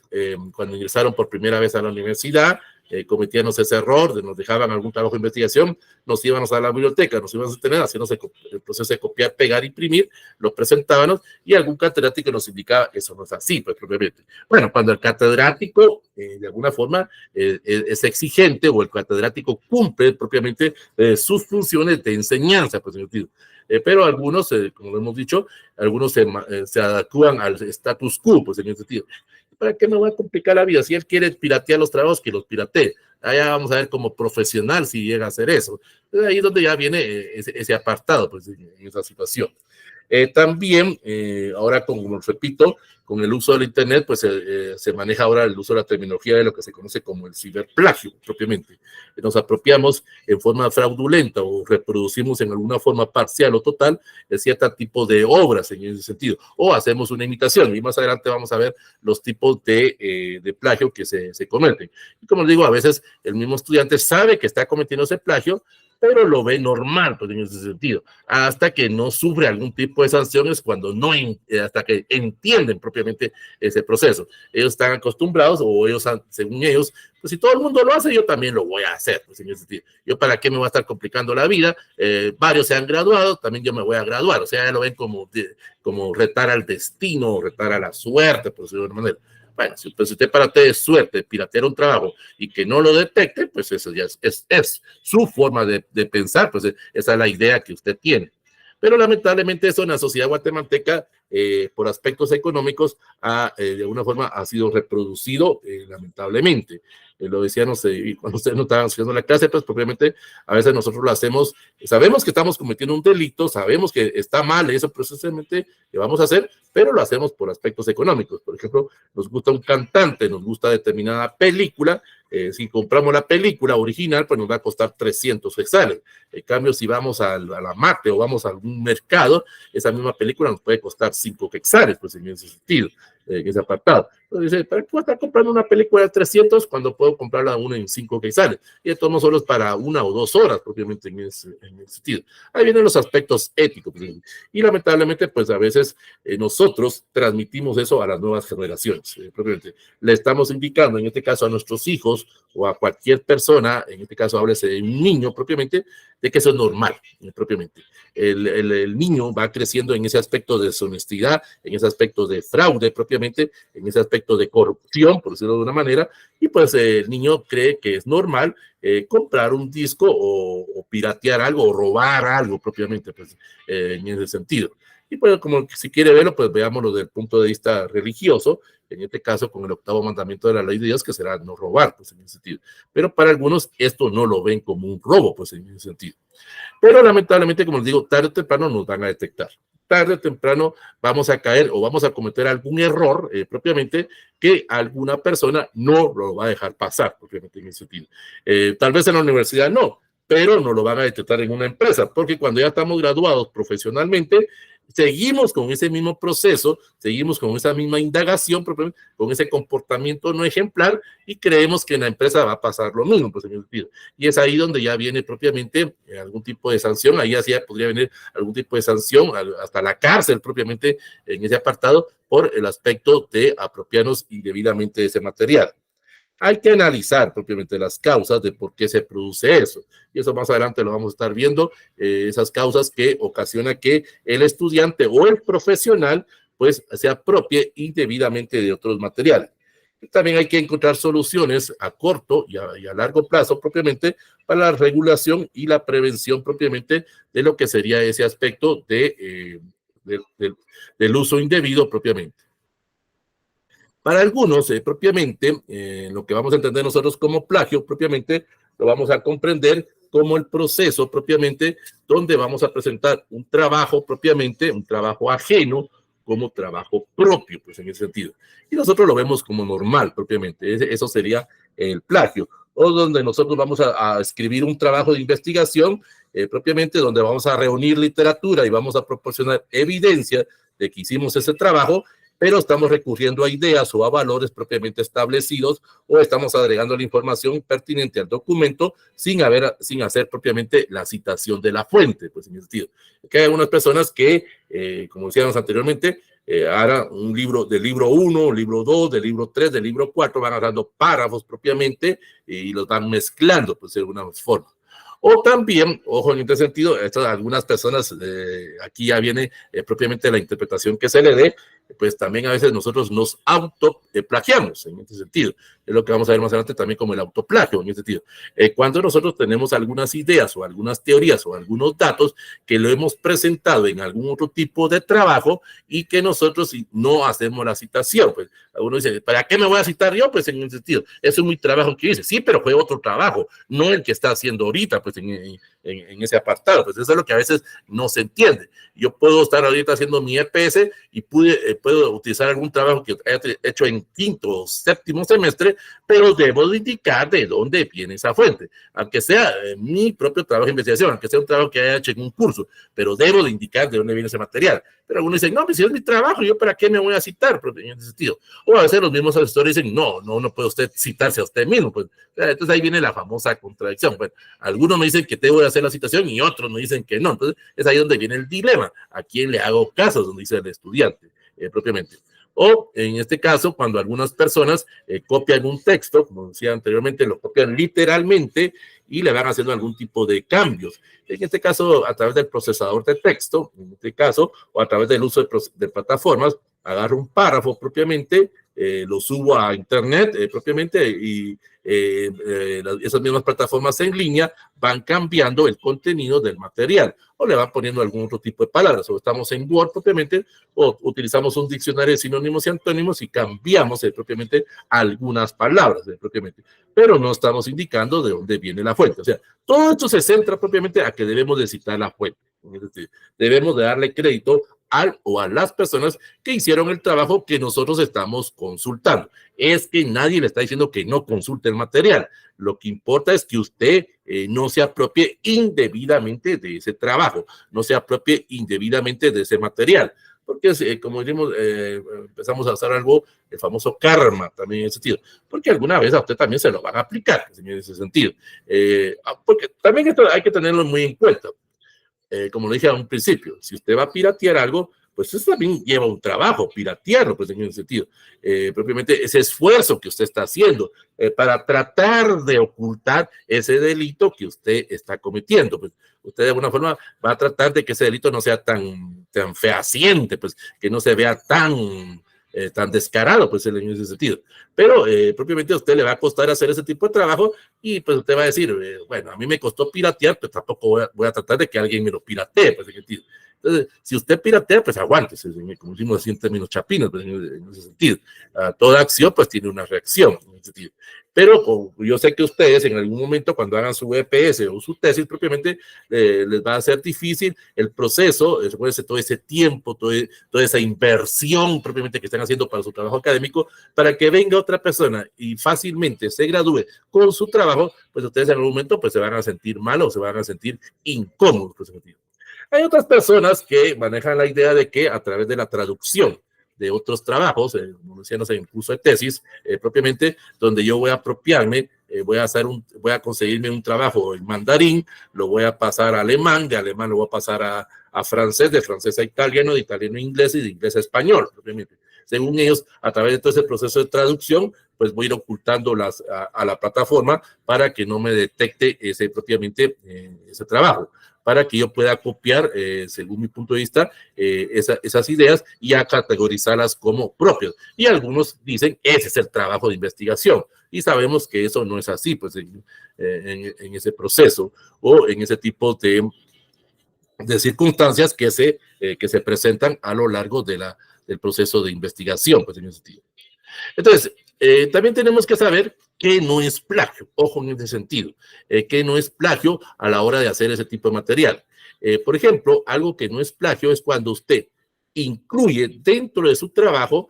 cuando ingresaron por primera vez a la universidad? Cometíamos ese error, nos dejaban algún trabajo de investigación, nos íbamos a la biblioteca, nos íbamos a tener haciendo el proceso de copiar, pegar, imprimir, lo presentábamos y algún catedrático nos indicaba eso no es así, pues propiamente. Bueno, cuando el catedrático de alguna forma es exigente o el catedrático cumple propiamente sus funciones de enseñanza, pues en el sentido. Pero algunos, como lo hemos dicho, algunos se adecúan al status quo, pues en ese sentido. ¿Para qué me voy a complicar la vida? Si él quiere piratear los trabajos, que los piratee. Allá vamos a ver como profesional si llega a hacer eso. Entonces, ahí es donde ya viene ese apartado, pues, en esa situación. También, ahora, como repito, con el uso del Internet, pues se maneja ahora el uso de la terminología de lo que se conoce como el ciberplagio, propiamente. Nos apropiamos en forma fraudulenta o reproducimos en alguna forma parcial o total de cierto tipo de obras en ese sentido, o hacemos una imitación, y más adelante vamos a ver los tipos de plagio que se cometen. Y como les digo, a veces el mismo estudiante sabe que está cometiendo ese plagio, pero lo ve normal, pues en ese sentido, hasta que no sufre algún tipo de sanciones cuando no, hasta que entienden propiamente ese proceso. Ellos están acostumbrados, o ellos, según ellos, pues si todo el mundo lo hace, yo también lo voy a hacer, pues en ese sentido. Yo para qué me voy a estar complicando la vida, varios se han graduado, también yo me voy a graduar, o sea, ya lo ven como retar al destino, retar a la suerte, por decirlo de alguna manera. Bueno, si usted para usted es suerte piratear un trabajo y que no lo detecte, pues eso ya es su forma de pensar, pues esa es la idea que usted tiene. Pero lamentablemente eso en la sociedad guatemalteca, por aspectos económicos, de alguna forma ha sido reproducido lamentablemente. Lo decíamos cuando ustedes no estaban haciendo la clase, pues propiamente a veces nosotros lo hacemos, sabemos que estamos cometiendo un delito, sabemos que está mal eso precisamente que vamos a hacer, pero lo hacemos por aspectos económicos. Por ejemplo, nos gusta un cantante, nos gusta determinada película, si compramos la película original, pues nos va a costar 300 quetzales. En cambio, si vamos a la mate o vamos a algún mercado, esa misma película nos puede costar 5 quetzales, pues en ese sentido, en ese apartado. Entonces dice, ¿para qué voy a estar comprando una película de 300 cuando puedo comprarla una en 5 quetzales? Y esto no solo es para 1 o 2 horas, propiamente en ese sentido. Ahí vienen los aspectos éticos. Y lamentablemente, pues a veces nosotros transmitimos eso a las nuevas generaciones. Propiamente le estamos indicando, en este caso a nuestros hijos o a cualquier persona, en este caso háblese de un niño propiamente, de que eso es normal, propiamente. El niño va creciendo en ese aspecto de deshonestidad, en ese aspecto de fraude propiamente, en ese aspecto de corrupción, por decirlo de una manera, y pues el niño cree que es normal comprar un disco o piratear algo o robar algo propiamente, pues en ese sentido. Y pues como si quiere verlo, pues veámoslo desde el punto de vista religioso, en este caso con el 8º mandamiento de la ley de Dios, que será no robar, pues en ese sentido. Pero para algunos esto no lo ven como un robo, pues en ese sentido. Pero lamentablemente, como les digo, tarde o temprano nos van a detectar. Tarde o temprano vamos a caer o vamos a cometer algún error propiamente que alguna persona no lo va a dejar pasar, propiamente en ese sentido. Tal vez en la universidad no, pero no lo van a detectar en una empresa, porque cuando ya estamos graduados profesionalmente, seguimos con ese mismo proceso, seguimos con esa misma indagación, con ese comportamiento no ejemplar y creemos que en la empresa va a pasar lo mismo, pues en el sentido. Y es ahí donde ya viene propiamente algún tipo de sanción, ahí así podría venir algún tipo de sanción, hasta la cárcel propiamente en ese apartado por el aspecto de apropiarnos indebidamente de ese material. Hay que analizar propiamente las causas de por qué se produce eso. Y eso más adelante lo vamos a estar viendo, esas causas que ocasiona que el estudiante o el profesional pues se apropie indebidamente de otros materiales. Y también hay que encontrar soluciones a corto y a largo plazo propiamente para la regulación y la prevención propiamente de lo que sería ese aspecto del uso indebido propiamente. Para algunos, propiamente, lo que vamos a entender nosotros como plagio, propiamente, lo vamos a comprender como el proceso propiamente donde vamos a presentar un trabajo propiamente, un trabajo ajeno, como trabajo propio, pues en ese sentido. Y nosotros lo vemos como normal propiamente. Eso sería el plagio. O donde nosotros vamos a escribir un trabajo de investigación propiamente, donde vamos a reunir literatura y vamos a proporcionar evidencia de que hicimos ese trabajo, pero estamos recurriendo a ideas o a valores propiamente establecidos o estamos agregando la información pertinente al documento sin hacer propiamente la citación de la fuente, pues en ese sentido. Que hay algunas personas que, como decíamos anteriormente, harán un libro del libro 1, libro 2, del libro 3, del libro 4, van agarrando párrafos propiamente y los van mezclando, pues de alguna forma. O también, ojo en este sentido, algunas personas, aquí ya viene propiamente la interpretación que se le dé, pues también a veces nosotros nos autoplagiamos en este sentido. Es lo que vamos a ver más adelante también como el autoplagio en este sentido. Cuando nosotros tenemos algunas ideas o algunas teorías o algunos datos que lo hemos presentado en algún otro tipo de trabajo y que nosotros no hacemos la citación. Pues uno dice, ¿para qué me voy a citar yo? Pues en ese sentido, eso es mi trabajo que hice. Sí, pero fue otro trabajo, no el que está haciendo ahorita, pues en ese apartado. Pues eso es lo que a veces no se entiende. Yo puedo estar ahorita haciendo mi EPS y puedo utilizar algún trabajo que haya hecho en quinto o séptimo semestre, pero debo de indicar de dónde viene esa fuente, aunque sea mi propio trabajo de investigación, aunque sea un trabajo que haya hecho en un curso, pero debo de indicar de dónde viene ese material. Pero algunos dicen, no, pues si es mi trabajo, ¿yo para qué me voy a citar? Pero en ese sentido. O a veces los mismos asesores dicen, no puede usted citarse a usted mismo. Pues, entonces ahí viene la famosa contradicción. Bueno, algunos me dicen que debo de hacer la citación y otros me dicen que no. Entonces es ahí donde viene el dilema. ¿A quién le hago caso? Donde dice el estudiante propiamente. O en este caso, cuando algunas personas copian un texto, como decía anteriormente, lo copian literalmente y le van haciendo algún tipo de cambios. En este caso, a través del procesador de texto, en este caso, o a través del uso de plataformas, agarro un párrafo propiamente, lo subo a internet propiamente y esas mismas plataformas en línea van cambiando el contenido del material o le van poniendo algún otro tipo de palabras. O estamos en Word propiamente o utilizamos un diccionario de sinónimos y antónimos y cambiamos propiamente algunas palabras propiamente, pero no estamos indicando de dónde viene la fuente. O sea, todo esto se centra propiamente a que debemos de citar la fuente. Debemos de darle crédito al o a las personas que hicieron el trabajo que nosotros estamos consultando. Es que nadie le está diciendo que no consulte el material. Lo que importa es que usted no se apropie indebidamente de ese trabajo, no se apropie indebidamente de ese material. Porque, como dijimos, empezamos a hacer algo, el famoso karma, también en ese sentido. Porque alguna vez a usted también se lo van a aplicar, en ese sentido. Porque también esto hay que tenerlo muy en cuenta. Como lo dije a un principio, si usted va a piratear algo, pues eso también lleva un trabajo, piratearlo, pues en ese sentido. Propiamente ese esfuerzo que usted está haciendo para tratar de ocultar ese delito que usted está cometiendo. Pues usted de alguna forma va a tratar de que ese delito no sea tan fehaciente, pues que no se vea tan descarado, pues en ese sentido. Pero propiamente a usted le va a costar hacer ese tipo de trabajo y pues usted va a decir, bueno, a mí me costó piratear, pero tampoco voy a tratar de que alguien me lo piratee, pues en ese sentido. Entonces, si usted piratea, pues aguántese, como decimos así en términos chapinos, pues, en ese sentido. Toda acción, pues tiene una reacción, en ese sentido. Pero yo sé que ustedes en algún momento cuando hagan su EPS o su tesis propiamente les va a ser difícil el proceso, recuérdense todo ese tiempo, toda esa inversión propiamente que están haciendo para su trabajo académico, para que venga otra persona y fácilmente se gradúe con su trabajo, pues ustedes en algún momento pues se van a sentir mal o se van a sentir incómodos. Pues, Hay otras personas que manejan la idea de que a través de la traducción de otros trabajos, como decíamos en el curso de tesis, propiamente, donde yo voy a apropiarme, voy a conseguirme un trabajo en mandarín, lo voy a pasar a alemán, de alemán lo voy a pasar a francés, de francés a italiano, de italiano a inglés y de inglés a español, propiamente. Según ellos, a través de todo ese proceso de traducción, pues voy a ir ocultando a la plataforma para que no me detecte propiamente ese trabajo, para que yo pueda copiar, según mi punto de vista, esas ideas y a categorizarlas como propias. Y algunos dicen, ese es el trabajo de investigación. Y sabemos que eso no es así, pues en ese proceso o en ese tipo de circunstancias que se presentan a lo largo del proceso de investigación, pues en ese sentido. Entonces, también tenemos que saber que no es plagio, ojo en ese sentido, que no es plagio a la hora de hacer ese tipo de material. Por ejemplo, algo que no es plagio es cuando usted incluye dentro de su trabajo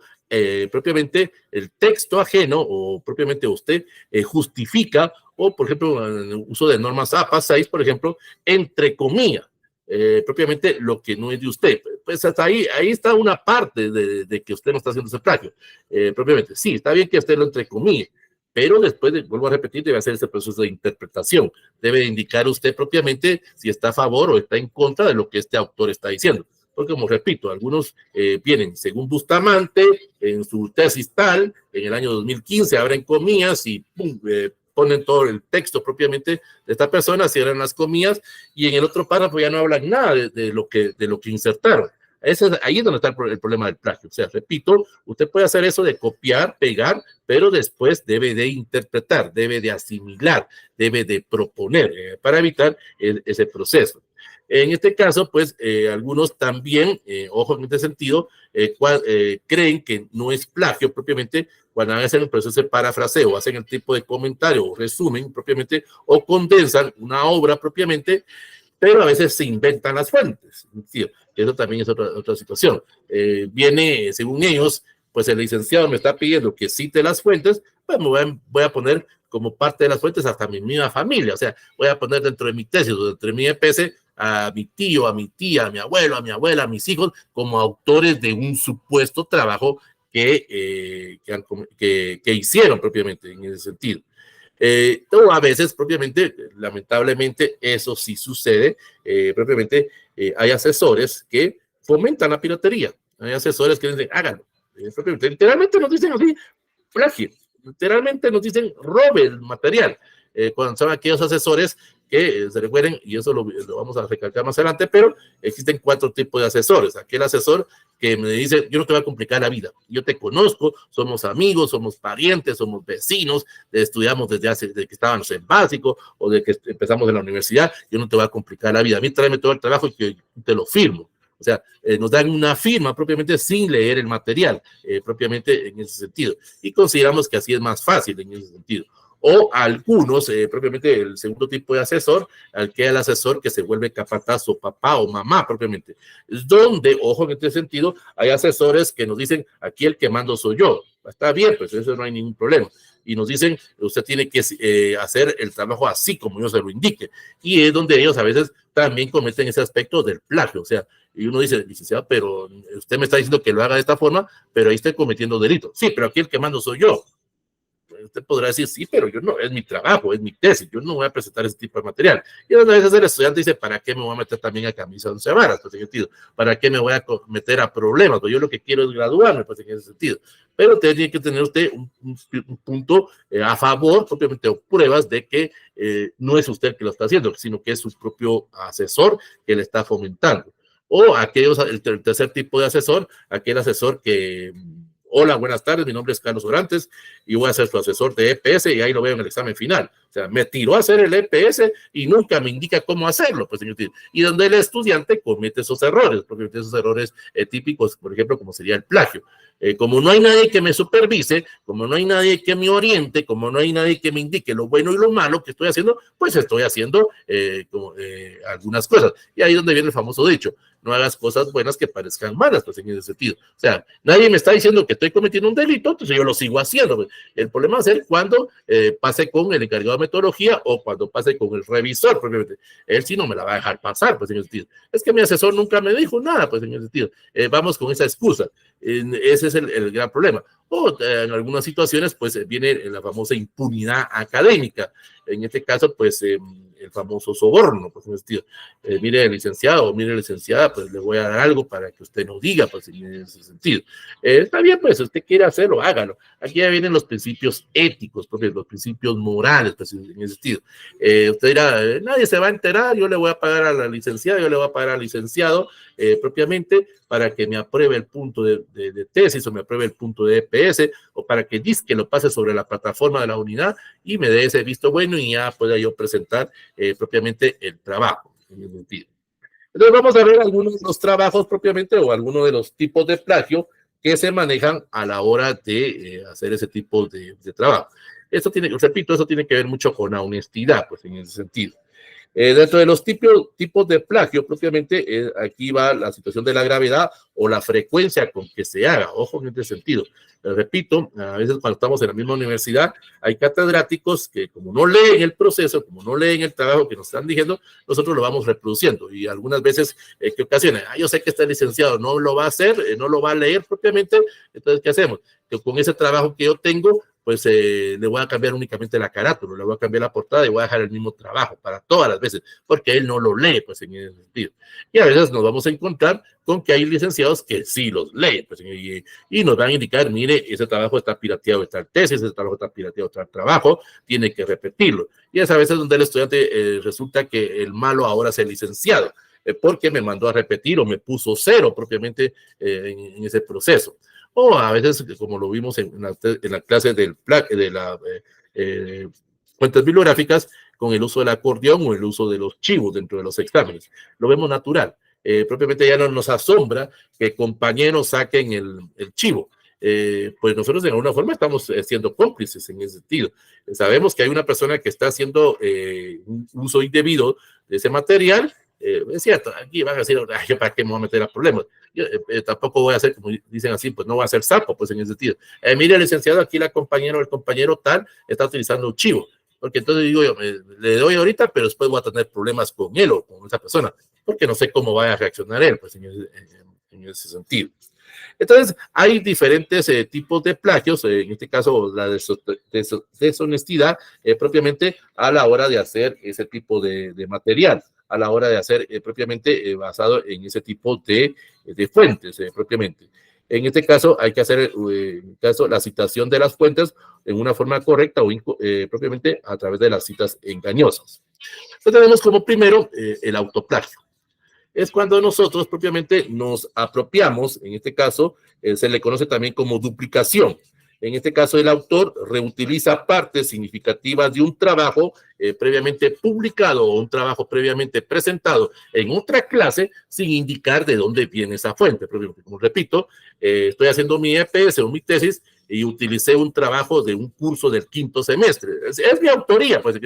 propiamente el texto ajeno o propiamente usted justifica o, por ejemplo, en el uso de normas APA 6, por ejemplo, entre comillas, propiamente lo que no es de usted. Pues hasta ahí está una parte de que usted no está haciendo ese plagio. Propiamente, sí, está bien que usted lo entre comillas, pero después, vuelvo a repetir, debe hacer ese proceso de interpretación. Debe indicar usted propiamente si está a favor o está en contra de lo que este autor está diciendo. Porque, como repito, algunos vienen según Bustamante, en su tesis tal, en el año 2015, abren comillas y pum, ponen todo el texto propiamente de esta persona, cierran las comillas y en el otro párrafo ya no hablan nada de lo que insertaron. Ahí es donde está el problema del plagio. O sea, repito, usted puede hacer eso de copiar, pegar, pero después debe de interpretar, debe de asimilar, debe de proponer para evitar ese proceso. En este caso, pues, algunos también, ojo en este sentido, creen que no es plagio propiamente cuando hacen el proceso de parafraseo, hacen el tipo de comentario o resumen propiamente o condensan una obra propiamente, pero a veces se inventan las fuentes. ¿Sí? Eso también es otra situación. Viene, según ellos, pues el licenciado me está pidiendo que cite las fuentes, pues me voy a poner como parte de las fuentes hasta mi misma familia. O sea, voy a poner dentro de mi tesis o dentro de mi EPS a mi tío, a mi tía, a mi abuelo, a mi abuela, a mis hijos, como autores de un supuesto trabajo que hicieron propiamente en ese sentido. O a veces, propiamente, lamentablemente, eso sí sucede, propiamente hay asesores que fomentan la piratería, hay asesores que dicen, háganlo, literalmente nos dicen así, plagio, literalmente nos dicen, robe el material, cuando son aquellos asesores que se recuerden, y eso lo vamos a recalcar más adelante, pero existen 4 tipos de asesores. Aquel asesor que me dice, yo no te voy a complicar la vida, yo te conozco, somos amigos, somos parientes, somos vecinos, estudiamos desde que estábamos en básico o de que empezamos en la universidad, yo no te voy a complicar la vida, a mí tráeme todo el trabajo y que te lo firmo. O sea, nos dan una firma propiamente sin leer el material, propiamente en ese sentido. Y consideramos que así es más fácil en ese sentido. O algunos, propiamente el segundo tipo de asesor, al que es el asesor que se vuelve capataz o papá o mamá propiamente. Es donde, ojo en este sentido, hay asesores que nos dicen, aquí el que mando soy yo. Está bien, pues eso no hay ningún problema. Y nos dicen, usted tiene que hacer el trabajo así como yo se lo indique. Y es donde ellos a veces también cometen ese aspecto del plagio. O sea, y uno dice, licenciado, pero usted me está diciendo que lo haga de esta forma, pero ahí estoy cometiendo delito. Sí, pero aquí el que mando soy yo. Usted podrá decir, sí, pero yo no, es mi trabajo, es mi tesis, yo no voy a presentar ese tipo de material. Y a veces el estudiante dice, ¿para qué me voy a meter también a camisa de 11 varas? Pues en ese sentido, ¿para qué me voy a meter a problemas? Pues yo lo que quiero es graduarme, pues en ese sentido. Pero tiene que tener usted un punto a favor, propiamente, o pruebas de que no es usted el que lo está haciendo, sino que es su propio asesor que le está fomentando. O el tercer tipo de asesor, aquel asesor que... Hola, buenas tardes, mi nombre es Carlos Orantes y voy a ser su asesor de EPS y ahí lo veo en el examen final. O sea, me tiró a hacer el EPS y nunca me indica cómo hacerlo, pues, señor. Y donde el estudiante comete esos errores, porque esos errores típicos, por ejemplo, como sería el plagio. Como no hay nadie que me supervise, como no hay nadie que me oriente, como no hay nadie que me indique lo bueno y lo malo que estoy haciendo, pues estoy haciendo algunas cosas. Y ahí es donde viene el famoso dicho, no hagas cosas buenas que parezcan malas, pues en ese sentido. O sea, nadie me está diciendo que estoy cometiendo un delito, entonces yo lo sigo haciendo. Pues. El problema va a ser cuando pase con el encargado de metodología o cuando pase con el revisor, propiamente. Él sí no me la va a dejar pasar, pues en ese sentido. Es que mi asesor nunca me dijo nada, pues en ese sentido. Vamos con esa excusa. Ese es el gran problema. O en algunas situaciones, pues viene la famosa impunidad académica. En este caso, pues el famoso soborno, pues en ese sentido. Mire, licenciado o mire, licenciada, pues le voy a dar algo para que usted nos diga, pues en ese sentido. Está bien, pues, si usted quiere hacerlo, hágalo. Aquí ya vienen los principios éticos, porque los principios morales, pues en ese sentido. Usted dirá, nadie se va a enterar, yo le voy a pagar a la licenciada, yo le voy a pagar al licenciado propiamente para que me apruebe el punto de tesis o me apruebe el punto de EPS o para que que lo pase sobre la plataforma de la unidad y me dé ese visto bueno y ya pueda yo presentar propiamente el trabajo. En ese sentido. Entonces vamos a ver algunos de los trabajos propiamente o algunos de los tipos de plagio que se manejan a la hora de hacer ese tipo de trabajo. Esto tiene, repito, eso tiene que ver mucho con la honestidad, pues en ese sentido. Dentro de los tipos de plagio, propiamente, aquí va la situación de la gravedad o la frecuencia con que se haga. Ojo en este sentido. Repito, a veces cuando estamos en la misma universidad, hay catedráticos que como no leen el proceso, como no leen el trabajo que nos están diciendo, nosotros lo vamos reproduciendo. Y algunas veces, ¿qué ocasiones? Yo sé que este licenciado no lo va a hacer, no lo va a leer propiamente, entonces, ¿qué hacemos? Que con ese trabajo que yo tengo, pues le voy a cambiar únicamente la carátula, le voy a cambiar la portada y voy a dejar el mismo trabajo para todas las veces, porque él no lo lee, pues en ese sentido. Y a veces nos vamos a encontrar con que hay licenciados que sí los leen, pues, y nos van a indicar, mire, ese trabajo está pirateado de tal tesis, ese trabajo está pirateado de tal trabajo, tiene que repetirlo. Y es a veces donde el estudiante resulta que el malo ahora es el licenciado, porque me mandó a repetir o me puso cero propiamente en ese proceso. O a veces, como lo vimos en la clase de las fuentes bibliográficas, con el uso del acordeón o el uso de los chivos dentro de los exámenes. Lo vemos natural. Propiamente ya no nos asombra que compañeros saquen el chivo. Pues nosotros de alguna forma estamos siendo cómplices en ese sentido. Sabemos que hay una persona que está haciendo un uso indebido de ese material. Es cierto, aquí van a decir, ¿para qué me voy a meter a problemas? Yo tampoco voy a hacer, como dicen así, pues no voy a hacer sapo, pues en ese sentido. Mire, licenciado, aquí el compañero tal está utilizando un chivo, porque entonces digo yo, le doy ahorita, pero después voy a tener problemas con él o con esa persona, porque no sé cómo vaya a reaccionar él, pues en ese sentido. Entonces, hay diferentes tipos de plagios, en este caso la deshonestidad propiamente a la hora de hacer ese tipo de material, a la hora de hacer propiamente basado en ese tipo de fuentes propiamente. En este caso hay que hacer la citación de las fuentes en una forma correcta o propiamente a través de las citas engañosas. Entonces tenemos como primero el autoplagio. Es cuando nosotros propiamente nos apropiamos, en este caso se le conoce también como duplicación. En este caso, el autor reutiliza partes significativas de un trabajo previamente publicado o un trabajo previamente presentado en otra clase sin indicar de dónde viene esa fuente. Como repito, estoy haciendo mi EPS o mi tesis y utilicé un trabajo de un curso del quinto semestre. Es mi autoría, pues,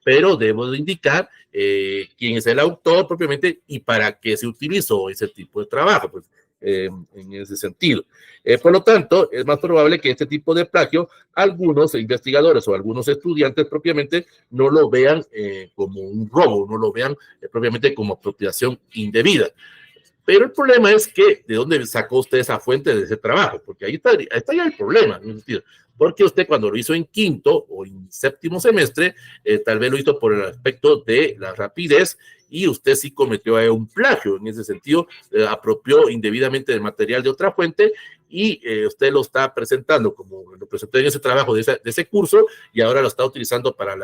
pero debo de indicar quién es el autor propiamente y para qué se utilizó ese tipo de trabajo, pues. En ese sentido. Por lo tanto, es más probable que este tipo de plagio, algunos investigadores o algunos estudiantes propiamente no lo vean como un robo, no lo vean propiamente como apropiación indebida. Pero el problema es que, ¿de dónde sacó usted esa fuente de ese trabajo? Porque ahí está ya el problema, en ese sentido. Porque usted cuando lo hizo en quinto o en séptimo semestre, tal vez lo hizo por el aspecto de la rapidez y usted sí cometió un plagio. En ese sentido, apropió indebidamente del material de otra fuente y usted lo está presentando como lo presentó en ese trabajo de ese curso y ahora lo está utilizando para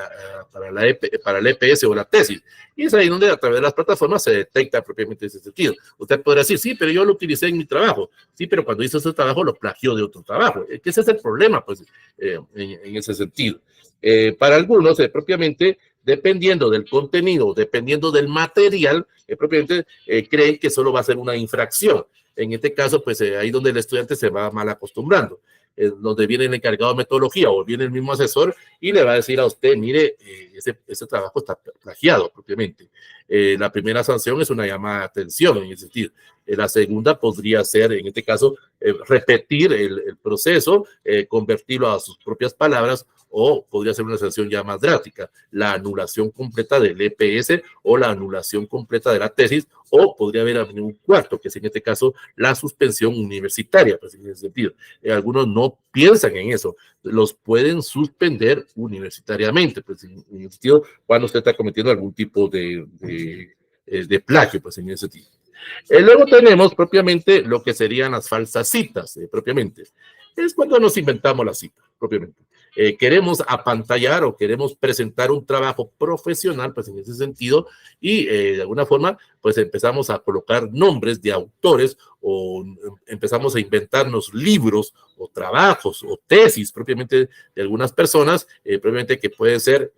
el EPS o la tesis. Y es ahí donde a través de las plataformas se detecta propiamente ese sentido. Usted podrá decir, sí, pero yo lo utilicé en mi trabajo. Sí, pero cuando hizo ese trabajo lo plagió de otro trabajo. Ese es el problema, pues, en ese sentido. Para algunos, propiamente, dependiendo del contenido, dependiendo del material, propiamente creen que solo va a ser una infracción. En este caso, pues ahí donde el estudiante se va mal acostumbrando. donde viene el encargado de metodología o viene el mismo asesor y le va a decir a usted, mire, ese trabajo está plagiado propiamente. La primera sanción es una llamada de atención en ese sentido. La segunda podría ser, en este caso, repetir el proceso, convertirlo a sus propias palabras, o podría ser una sanción ya más drástica, la anulación completa del EPS o la anulación completa de la tesis, o podría haber un cuarto, que es en este caso la suspensión universitaria, pues en ese sentido. Algunos no piensan en eso, los pueden suspender universitariamente, pues en ese sentido, cuando usted está cometiendo algún tipo de plagio, pues en ese sentido. Luego tenemos propiamente lo que serían las falsas citas, propiamente. Es cuando nos inventamos la cita, propiamente. Queremos apantallar o queremos presentar un trabajo profesional, pues en ese sentido, y de alguna forma, pues empezamos a colocar nombres de autores o empezamos a inventarnos libros o trabajos o tesis propiamente de algunas personas, propiamente que pueden ser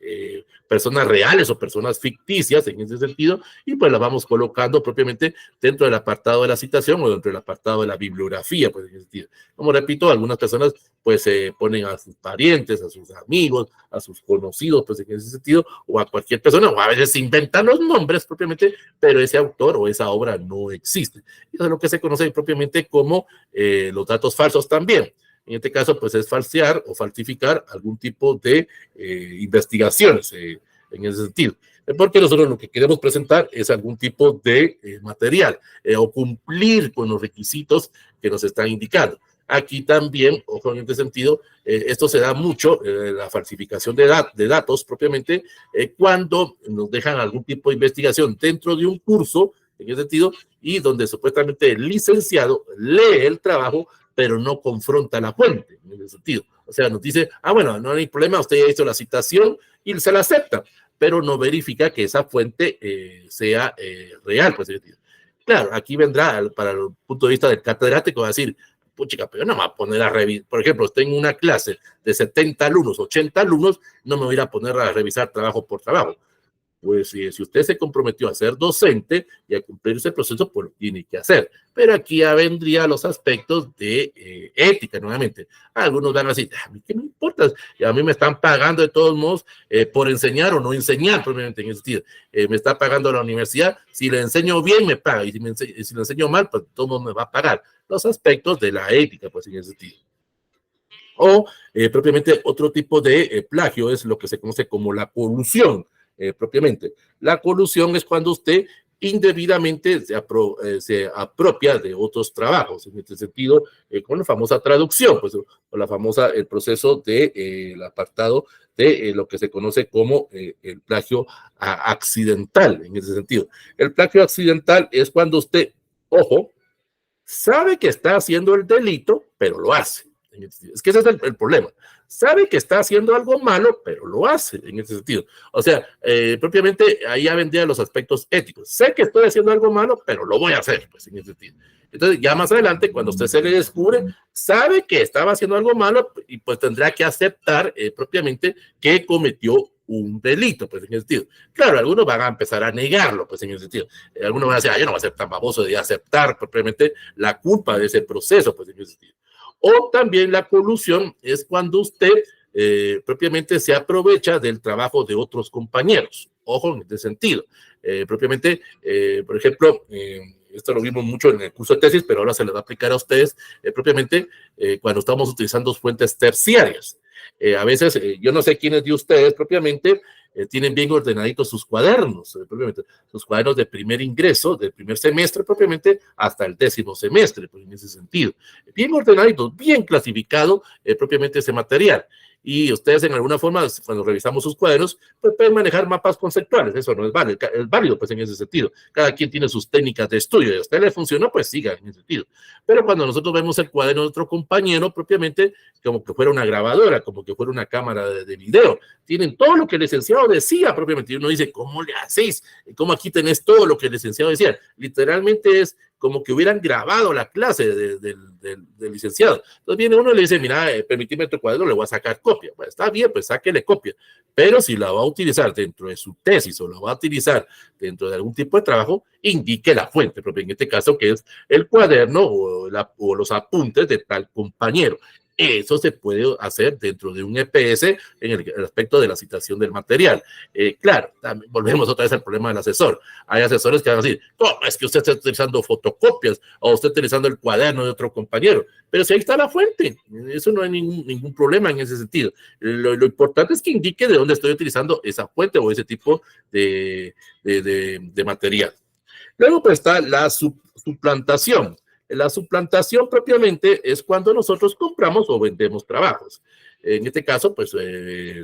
personas reales o personas ficticias en ese sentido, y pues las vamos colocando propiamente dentro del apartado de la citación o dentro del apartado de la bibliografía, pues en ese sentido. Como repito, algunas personas pues ponen a sus parientes, a sus amigos, a sus conocidos, pues en ese sentido, o a cualquier persona, o a veces se inventan los nombres propiamente, pero ese autor o esa obra no existe. Eso es lo que se conoce propiamente como los datos falsos también. En este caso, pues es falsear o falsificar algún tipo de investigaciones en ese sentido. Porque nosotros lo que queremos presentar es algún tipo de material o cumplir con los requisitos que nos están indicando. Aquí también, ojo en este sentido, esto se da mucho, la falsificación de datos propiamente, cuando nos dejan algún tipo de investigación dentro de un curso, en ese sentido, y donde supuestamente el licenciado lee el trabajo, pero no confronta la fuente, en ese sentido. O sea, nos dice, bueno, no hay problema, usted ya hizo la citación y se la acepta, pero no verifica que esa fuente sea real, pues. Claro, aquí vendrá, para el punto de vista del catedrático, va a decir, puchica, pero no me voy a poner a revisar, por ejemplo, tengo una clase de 70 alumnos, 80 alumnos, no me voy a ir a poner a revisar trabajo por trabajo. Pues si usted se comprometió a ser docente y a cumplir ese proceso, pues lo tiene que hacer. Pero aquí ya vendría los aspectos de ética nuevamente. Algunos van a decir, a mí qué me importa, a mí me están pagando de todos modos por enseñar o no enseñar, probablemente en ese sentido. Me está pagando la universidad, si le enseño bien me paga, y si le enseño mal, pues todo me va a pagar. Los aspectos de la ética, pues en ese sentido. O propiamente otro tipo de plagio es lo que se conoce como la colusión. Propiamente. La colusión es cuando usted indebidamente se apropia de otros trabajos, en este sentido, con la famosa traducción, pues, o la famosa, el proceso de el apartado de lo que se conoce como el plagio accidental, en ese sentido. El plagio accidental es cuando usted, ojo, sabe que está haciendo el delito, pero lo hace. Es que ese es el problema. Sabe que está haciendo algo malo, pero lo hace en ese sentido. O sea, propiamente ahí ya vendrían los aspectos éticos. Sé que estoy haciendo algo malo, pero lo voy a hacer, pues en ese sentido. Entonces, ya más adelante, cuando usted se le descubre, sabe que estaba haciendo algo malo y pues tendrá que aceptar propiamente que cometió un delito, pues en ese sentido. Claro, algunos van a empezar a negarlo, pues en ese sentido. Algunos van a decir, yo no voy a ser tan baboso de aceptar propiamente la culpa de ese proceso, pues en ese sentido. O también la colusión es cuando usted propiamente se aprovecha del trabajo de otros compañeros. Ojo en este sentido. Propiamente, por ejemplo, esto lo vimos mucho en el curso de tesis, pero ahora se le va a aplicar a ustedes propiamente cuando estamos utilizando fuentes terciarias. A veces, yo no sé quiénes de ustedes propiamente tienen bien ordenaditos sus cuadernos, propiamente, sus cuadernos de primer ingreso, del primer semestre propiamente, hasta el 10º semestre, pues en ese sentido. Bien ordenaditos, bien clasificado propiamente ese material. Y ustedes en alguna forma, cuando revisamos sus cuadernos, pues pueden manejar mapas conceptuales. Eso no es válido, pues en ese sentido. Cada quien tiene sus técnicas de estudio. Y a usted le funcionó, pues siga en ese sentido. Pero cuando nosotros vemos el cuaderno de otro compañero, propiamente, como que fuera una grabadora, como que fuera una cámara de video, tienen todo lo que el licenciado decía propiamente. Y uno dice, ¿cómo le hacéis? ¿Cómo aquí tenés todo lo que el licenciado decía? Literalmente es como que hubieran grabado la clase del licenciado. Entonces viene uno y le dice, mira, permíteme tu cuaderno, le voy a sacar copia. Bueno, está bien, pues sáquele copia. Pero si la va a utilizar dentro de su tesis o la va a utilizar dentro de algún tipo de trabajo, indique la fuente, en este caso que es el cuaderno o los apuntes de tal compañero. Eso se puede hacer dentro de un EPS en el aspecto de la citación del material. Claro, también volvemos otra vez al problema del asesor. Hay asesores que van a decir, ¿cómo es que usted está utilizando fotocopias o usted está utilizando el cuaderno de otro compañero? Pero si ahí está la fuente, eso no hay ningún problema en ese sentido. Lo importante es que indique de dónde estoy utilizando esa fuente o ese tipo de material. Luego pues está la suplantación. La suplantación propiamente es cuando nosotros compramos o vendemos trabajos. En este caso, pues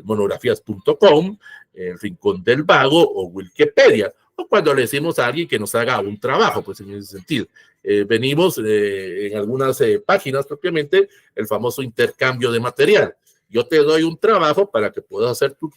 monografías.com, el Rincón del Vago o Wikipedia. O cuando le decimos a alguien que nos haga un trabajo, pues en ese sentido. Venimos en algunas páginas propiamente el famoso intercambio de material. Yo te doy un trabajo para que puedas hacer tu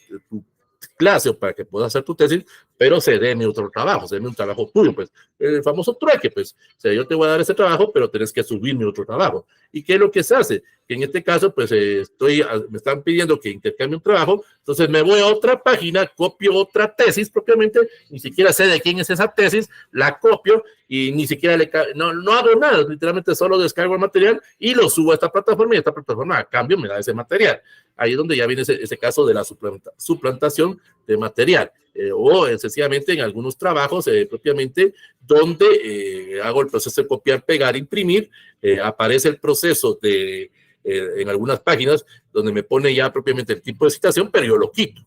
clase o para que puedas hacer tu tesis, pero cédeme otro trabajo, cédeme un trabajo tuyo, pues, el famoso trueque, pues, o sea, yo te voy a dar ese trabajo, pero tienes que subirme otro trabajo. ¿Y qué es lo que se hace? Que en este caso, pues, me están pidiendo que intercambie un trabajo, entonces me voy a otra página, copio otra tesis propiamente, ni siquiera sé de quién es esa tesis, la copio y ni siquiera no hago nada, literalmente solo descargo el material y lo subo a esta plataforma y esta plataforma a cambio me da ese material. Ahí es donde ya viene ese caso de la suplantación de material. O sencillamente en algunos trabajos propiamente donde hago el proceso de copiar, pegar, imprimir, aparece el proceso en algunas páginas donde me pone ya propiamente el tipo de citación, pero yo lo quito.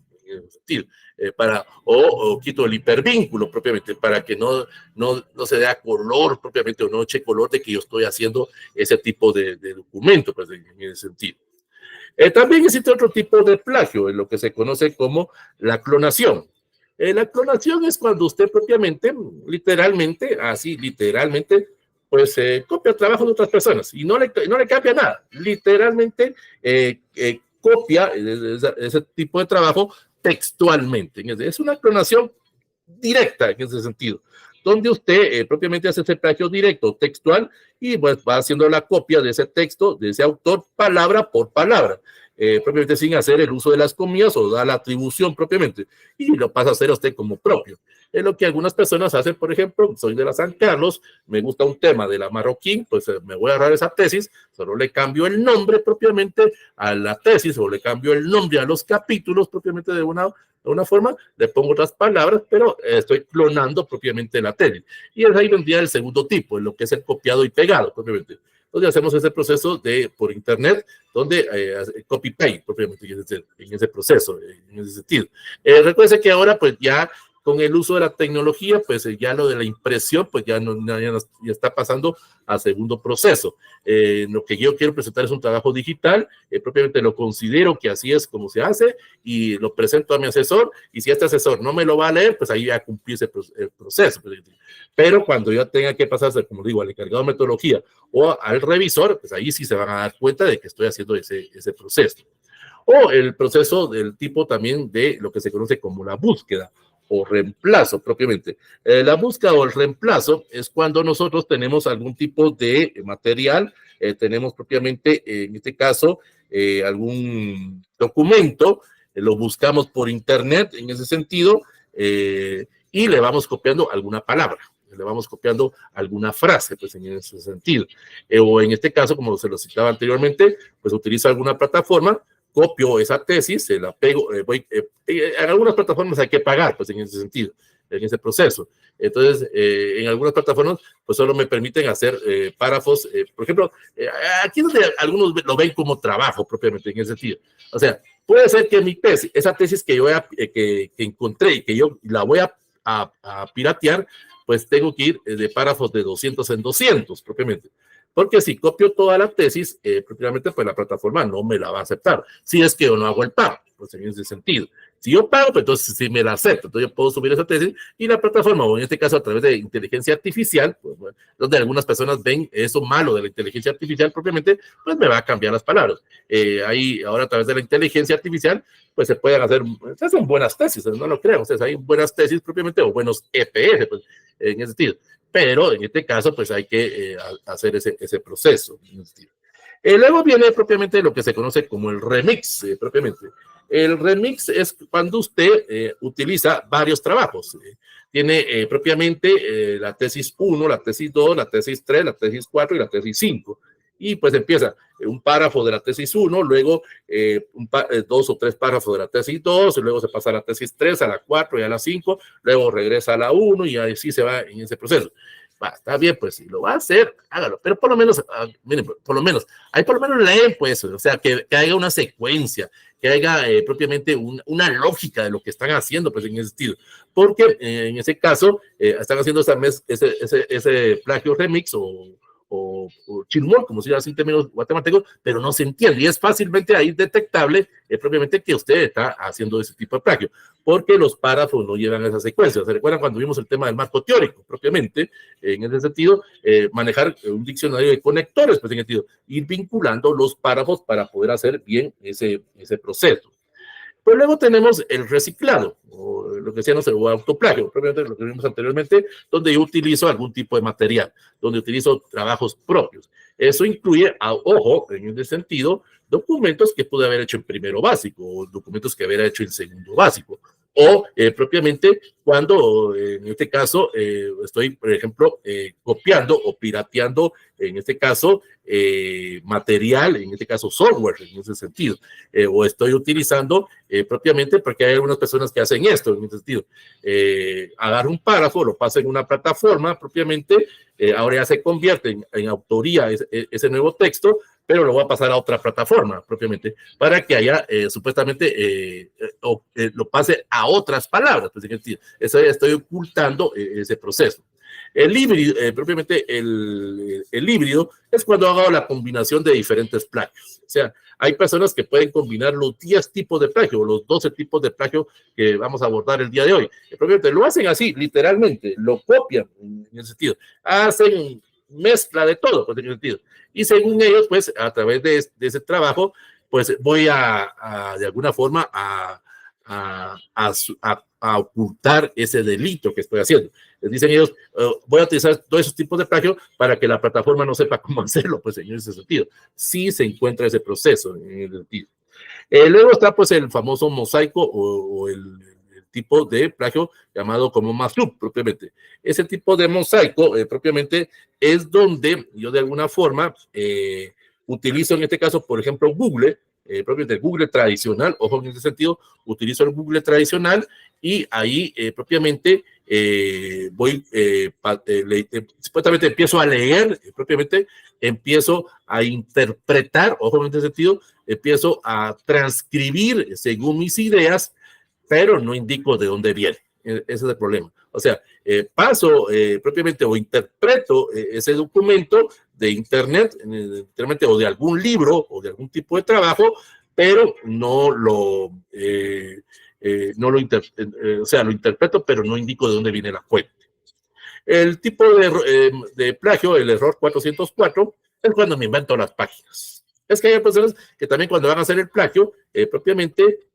O quito el hipervínculo propiamente para que no se dé a color propiamente o no eche color de que yo estoy haciendo ese tipo de documento, pues en ese sentido. También existe otro tipo de plagio, en lo que se conoce como la clonación. La clonación es cuando usted propiamente, literalmente, pues copia el trabajo de otras personas y no le cambia nada. Literalmente copia ese tipo de trabajo textualmente. Es una clonación directa en ese sentido, donde usted propiamente hace ese plagio directo, textual, y pues va haciendo la copia de ese texto, de ese autor, palabra por palabra, propiamente sin hacer el uso de las comillas o da la atribución propiamente, y lo pasa a hacer usted como propio. Es lo que algunas personas hacen, por ejemplo, soy de la San Carlos, me gusta un tema de la Marroquín, pues me voy a agarrar esa tesis, solo le cambio el nombre propiamente a la tesis o le cambio el nombre a los capítulos propiamente de una forma, le pongo otras palabras, pero estoy clonando propiamente la tesis. Y ahí vendría el segundo tipo, en lo que es el copiado y pegado propiamente. Entonces hacemos ese proceso por internet, donde copy-paste propiamente en ese proceso, en ese sentido. Recuerden que ahora pues ya con el uso de la tecnología, pues ya lo de la impresión, pues ya está pasando a segundo proceso. Lo que yo quiero presentar es un trabajo digital, propiamente lo considero que así es como se hace y lo presento a mi asesor, y si este asesor no me lo va a leer, pues ahí ya cumplí el proceso. Pero cuando yo tenga que pasarse, como digo, al encargado de metodología o al revisor, pues ahí sí se van a dar cuenta de que estoy haciendo ese proceso. O el proceso del tipo también de lo que se conoce como la búsqueda o reemplazo propiamente. La búsqueda o el reemplazo es cuando nosotros tenemos algún tipo de material, tenemos propiamente, en este caso, algún documento, lo buscamos por internet en ese sentido, y le vamos copiando alguna palabra, le vamos copiando alguna frase, pues en ese sentido. O en este caso, como se lo citaba anteriormente, pues utilizo alguna plataforma, copio esa tesis, se la pego, en algunas plataformas hay que pagar, pues en ese sentido, en ese proceso. Entonces, en algunas plataformas, pues solo me permiten hacer párrafos, por ejemplo, aquí donde algunos lo ven como trabajo propiamente, en ese sentido. O sea, puede ser que mi tesis, esa tesis que yo que encontré y que yo la voy a piratear, pues tengo que ir de párrafos de 200 en 200 propiamente. Porque si copio toda la tesis, propiamente pues la plataforma no me la va a aceptar. Si es que yo no hago el pago, pues en ese sentido. Si yo pago, pues entonces sí me la acepto. Entonces yo puedo subir esa tesis y la plataforma, o en este caso a través de inteligencia artificial, pues, bueno, donde algunas personas ven eso malo de la inteligencia artificial propiamente, pues me va a cambiar las palabras. Ahí ahora a través de la inteligencia artificial, pues se hacen buenas tesis, no lo creo. O sea, hay buenas tesis propiamente o buenos EPS, pues en ese sentido. Pero en este caso, pues hay que hacer ese proceso. Luego viene propiamente lo que se conoce como el remix, propiamente. El remix es cuando usted utiliza varios trabajos. Tiene propiamente la tesis 1, la tesis 2, la tesis 3, la tesis 4 y la tesis 5. y pues empieza un párrafo de la tesis 1, luego 2 o 3 párrafos de la tesis 2, y luego se pasa a la tesis 3, a la 4 y a la 5, luego regresa a la 1 y así se va en ese proceso. Va, está bien, pues si lo va a hacer, hágalo, pero por lo menos, miren, por lo menos leen, pues, o sea, que haya una secuencia, que haya propiamente una lógica de lo que están haciendo, pues, en ese sentido, porque en ese caso están haciendo ese plagio remix o chirmol, como se llama en términos matemáticos, pero no se entiende, y es fácilmente ahí detectable propiamente que usted está haciendo ese tipo de plagio, porque los párrafos no llevan esa secuencia. ¿Se recuerdan cuando vimos el tema del marco teórico? Propiamente, en ese sentido, manejar un diccionario de conectores, pues en ese sentido, ir vinculando los párrafos para poder hacer bien ese proceso. Pues luego tenemos el reciclado, o lo que decíamos, o autoplagio, propiamente lo que vimos anteriormente, donde yo utilizo algún tipo de material, donde utilizo trabajos propios. Eso incluye, ojo, en ese sentido, documentos que pude haber hecho en primero básico, o documentos que hubiera hecho en segundo básico, o propiamente cuando, en este caso, estoy, por ejemplo, copiando o pirateando, en este caso, material, en este caso, software, en ese sentido, o estoy utilizando propiamente, porque hay algunas personas que hacen esto, en ese sentido, agarro un párrafo, lo paso en una plataforma propiamente, ahora ya se convierte en autoría ese nuevo texto, pero lo voy a pasar a otra plataforma propiamente para que haya supuestamente lo pase a otras palabras. Pues, eso ya estoy ocultando ese proceso. El híbrido, propiamente el híbrido, es cuando hago la combinación de diferentes plagios. O sea, hay personas que pueden combinar los 10 tipos de plagio, o los 12 tipos de plagio que vamos a abordar el día de hoy. Propiamente lo hacen así, literalmente, lo copian en ese sentido. Hacen mezcla de todo, pues, en ese sentido. Y según ellos, pues, a través de ese trabajo, pues voy de alguna forma a ocultar ese delito que estoy haciendo. Les dicen ellos, voy a utilizar todos esos tipos de plagio para que la plataforma no sepa cómo hacerlo, pues en ese sentido. Sí se encuentra ese proceso en ese sentido. Luego está pues el famoso mosaico o el tipo de plagio llamado como mashup propiamente. Ese tipo de mosaico propiamente es donde yo de alguna forma utilizo en este caso, por ejemplo, Google, propiamente Google tradicional, ojo en ese sentido, utilizo el Google tradicional y ahí propiamente supuestamente empiezo a leer, propiamente empiezo a interpretar, ojo en ese sentido, empiezo a transcribir según mis ideas, pero no indico de dónde viene. Ese es el problema. O sea, paso propiamente o interpreto ese documento de internet, o de algún libro o de algún tipo de trabajo, pero no lo interpreto, pero no indico de dónde viene la fuente. El tipo de plagio, el error 404, es cuando me invento las páginas. Es que hay personas que también cuando van a hacer el plagio, propiamente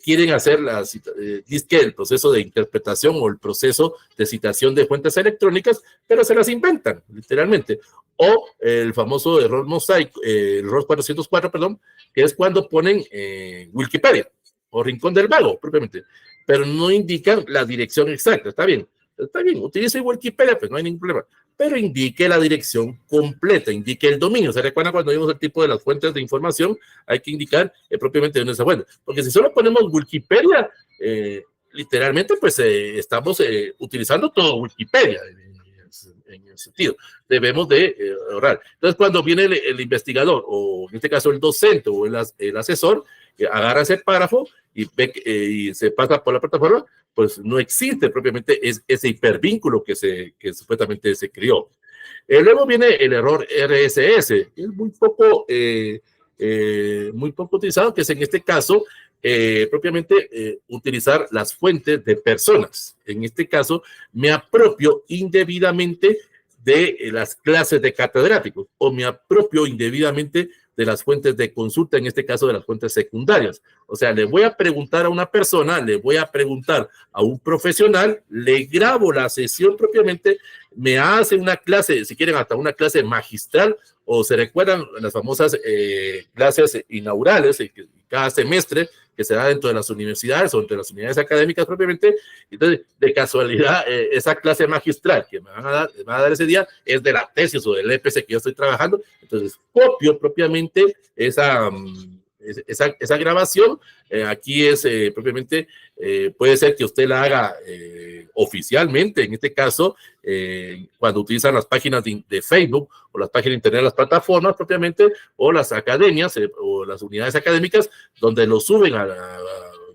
quieren hacer el proceso de interpretación o el proceso de citación de fuentes electrónicas, pero se las inventan, literalmente. O el famoso error mosaico, error 404, perdón, que es cuando ponen Wikipedia o Rincón del Vago, propiamente, pero no indican la dirección exacta. Está bien, utilice Wikipedia, pues no hay ningún problema, pero indique la dirección completa, indique el dominio. ¿Se recuerdan cuando vimos el tipo de las fuentes de información? Hay que indicar propiamente dónde está fuente, porque si solo ponemos Wikipedia, literalmente pues estamos utilizando todo Wikipedia en el sentido. Debemos de ahorrar. Entonces, cuando viene el investigador, o en este caso el docente o el asesor, agarra ese párrafo y se pasa por la plataforma, pues no existe propiamente ese hipervínculo que supuestamente se creó. Luego viene el error RSS, es muy poco utilizado, que es en este caso propiamente utilizar las fuentes de personas. En este caso, me apropio indebidamente de las clases de catedráticos o me apropio indebidamente de las fuentes de consulta, en este caso de las fuentes secundarias. O sea, le voy a preguntar a una persona, le voy a preguntar a un profesional, le grabo la sesión propiamente, me hace una clase, si quieren hasta una clase magistral, o se recuerdan las famosas clases inaugurales, que cada semestre que se da dentro de las universidades o entre las unidades académicas propiamente. Entonces, de casualidad, esa clase magistral que me van a dar ese día es de la tesis o del EPC que yo estoy trabajando. Entonces, copio propiamente esa grabación. Aquí es propiamente, puede ser que usted la haga oficialmente, en este caso, cuando utilizan las páginas de Facebook o las páginas de internet, las plataformas propiamente, o las academias o las unidades académicas, donde lo suben a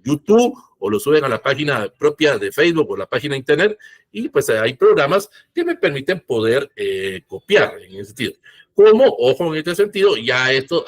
YouTube o lo suben a la página propia de Facebook o la página de internet, y pues hay programas que me permiten poder copiar en ese sentido. Como, ojo, en este sentido, ya esto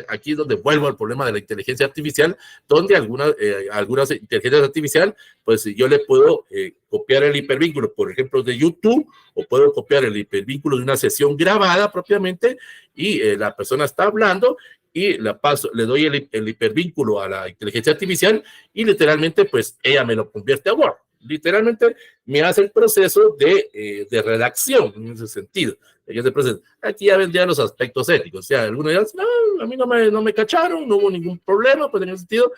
aquí es donde vuelvo al problema de la inteligencia artificial, donde algunas inteligencias artificiales, pues yo le puedo copiar el hipervínculo, por ejemplo, de YouTube, o puedo copiar el hipervínculo de una sesión grabada propiamente, y la persona está hablando, y le doy el hipervínculo a la inteligencia artificial, y literalmente, pues ella me lo convierte a Word. Literalmente me hace el proceso de redacción en ese sentido. Aquí ya vendrían los aspectos éticos. O sea, algunos dirán, no, a mí no me cacharon, no hubo ningún problema, pues en ese sentido.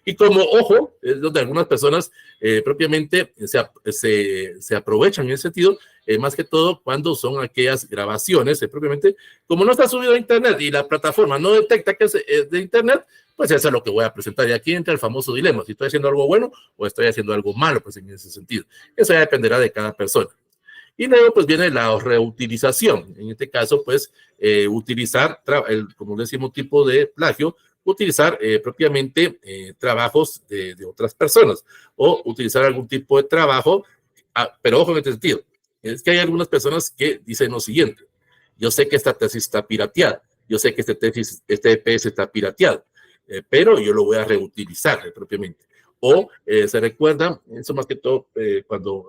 Y como, ojo, es donde algunas personas propiamente se aprovechan en ese sentido, más que todo cuando son aquellas grabaciones, propiamente, como no está subido a internet y la plataforma no detecta que es de internet, pues eso es lo que voy a presentar. Y aquí entra el famoso dilema, si estoy haciendo algo bueno o estoy haciendo algo malo, pues en ese sentido. Eso ya dependerá de cada persona. Y luego pues viene la reutilización. En este caso, pues utilizar, como decimos, tipo de plagio, utilizar propiamente trabajos de otras personas o utilizar algún tipo de trabajo, pero ojo en este sentido. Es que hay algunas personas que dicen lo siguiente: yo sé que esta tesis está pirateada, yo sé que este EPS está pirateado, pero yo lo voy a reutilizar propiamente. O se recuerdan, eso más que todo cuando,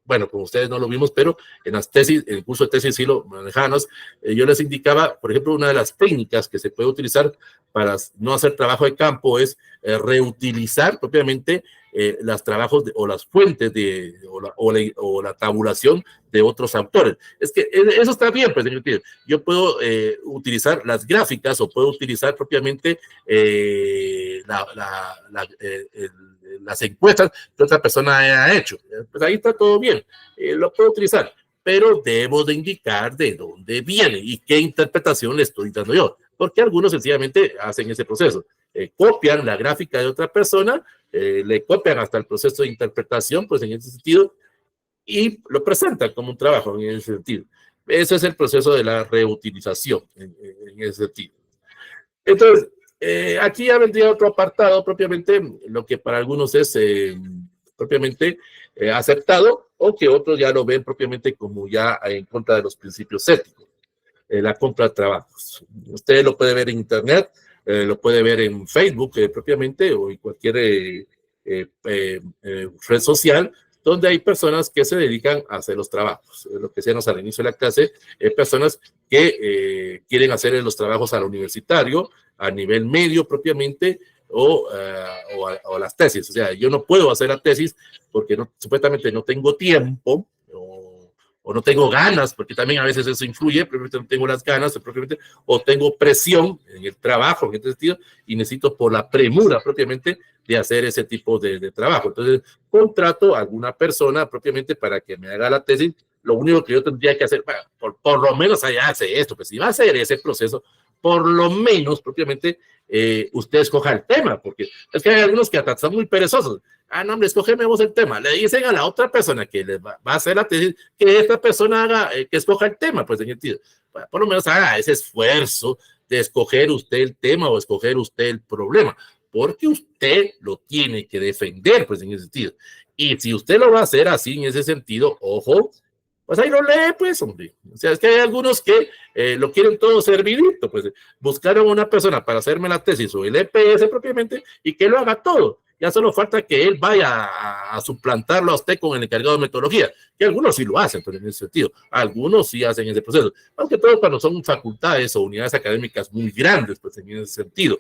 bueno, como ustedes no lo vimos, pero en las tesis, en el curso de tesis sí lo manejamos, yo les indicaba, por ejemplo, una de las técnicas que se puede utilizar para no hacer trabajo de campo es reutilizar propiamente los trabajos o las fuentes o la tabulación de otros autores. Es que eso está bien, pues, yo puedo utilizar las gráficas o puedo utilizar propiamente las encuestas que otra persona ha hecho. Pues ahí está todo bien, lo puedo utilizar, pero debo de indicar de dónde viene y qué interpretación le estoy dando yo, porque algunos sencillamente hacen ese proceso, copian la gráfica de otra persona, le copian hasta el proceso de interpretación, pues en ese sentido, y lo presentan como un trabajo en ese sentido. Ese es el proceso de la reutilización en ese sentido. Entonces, aquí ya vendría otro apartado, propiamente lo que para algunos es propiamente aceptado, o que otros ya lo ven propiamente como ya en contra de los principios éticos, la compra de trabajos. Usted lo puede ver en internet, lo puede ver en Facebook propiamente, o en cualquier red social, donde hay personas que se dedican a hacer los trabajos. Lo que decíamos al inicio de la clase, personas que quieren hacer los trabajos al universitario, a nivel medio propiamente, o las tesis. O sea, yo no puedo hacer la tesis porque supuestamente no tengo tiempo, o no tengo ganas, porque también a veces eso influye, propiamente no tengo las ganas, propiamente, o tengo presión en el trabajo, en este sentido, y necesito por la premura propiamente de hacer ese tipo de trabajo. Entonces, contrato a alguna persona propiamente para que me haga la tesis. Lo único que yo tendría que hacer, por lo menos allá hace esto, pues si va a hacer ese proceso, por lo menos propiamente usted escoja el tema, porque es que hay algunos que hasta son muy perezosos. No, hombre, escógeme vos el tema. Le dicen a la otra persona que les va a hacer la tesis, que esta persona haga, que escoja el tema, pues en el sentido, por lo menos haga ese esfuerzo de escoger usted el tema o escoger usted el problema, porque usted lo tiene que defender, pues en ese sentido. Y si usted lo va a hacer así, en ese sentido, ojo, pues ahí lo lee, pues, hombre. O sea, es que hay algunos que lo quieren todo servidito, pues buscaron una persona para hacerme la tesis o el EPS propiamente y que lo haga todo. Ya solo falta que él vaya a suplantarlo a usted con el encargado de metodología, que algunos sí lo hacen, pero en ese sentido, algunos sí hacen ese proceso, aunque todo cuando son facultades o unidades académicas muy grandes, pues en ese sentido.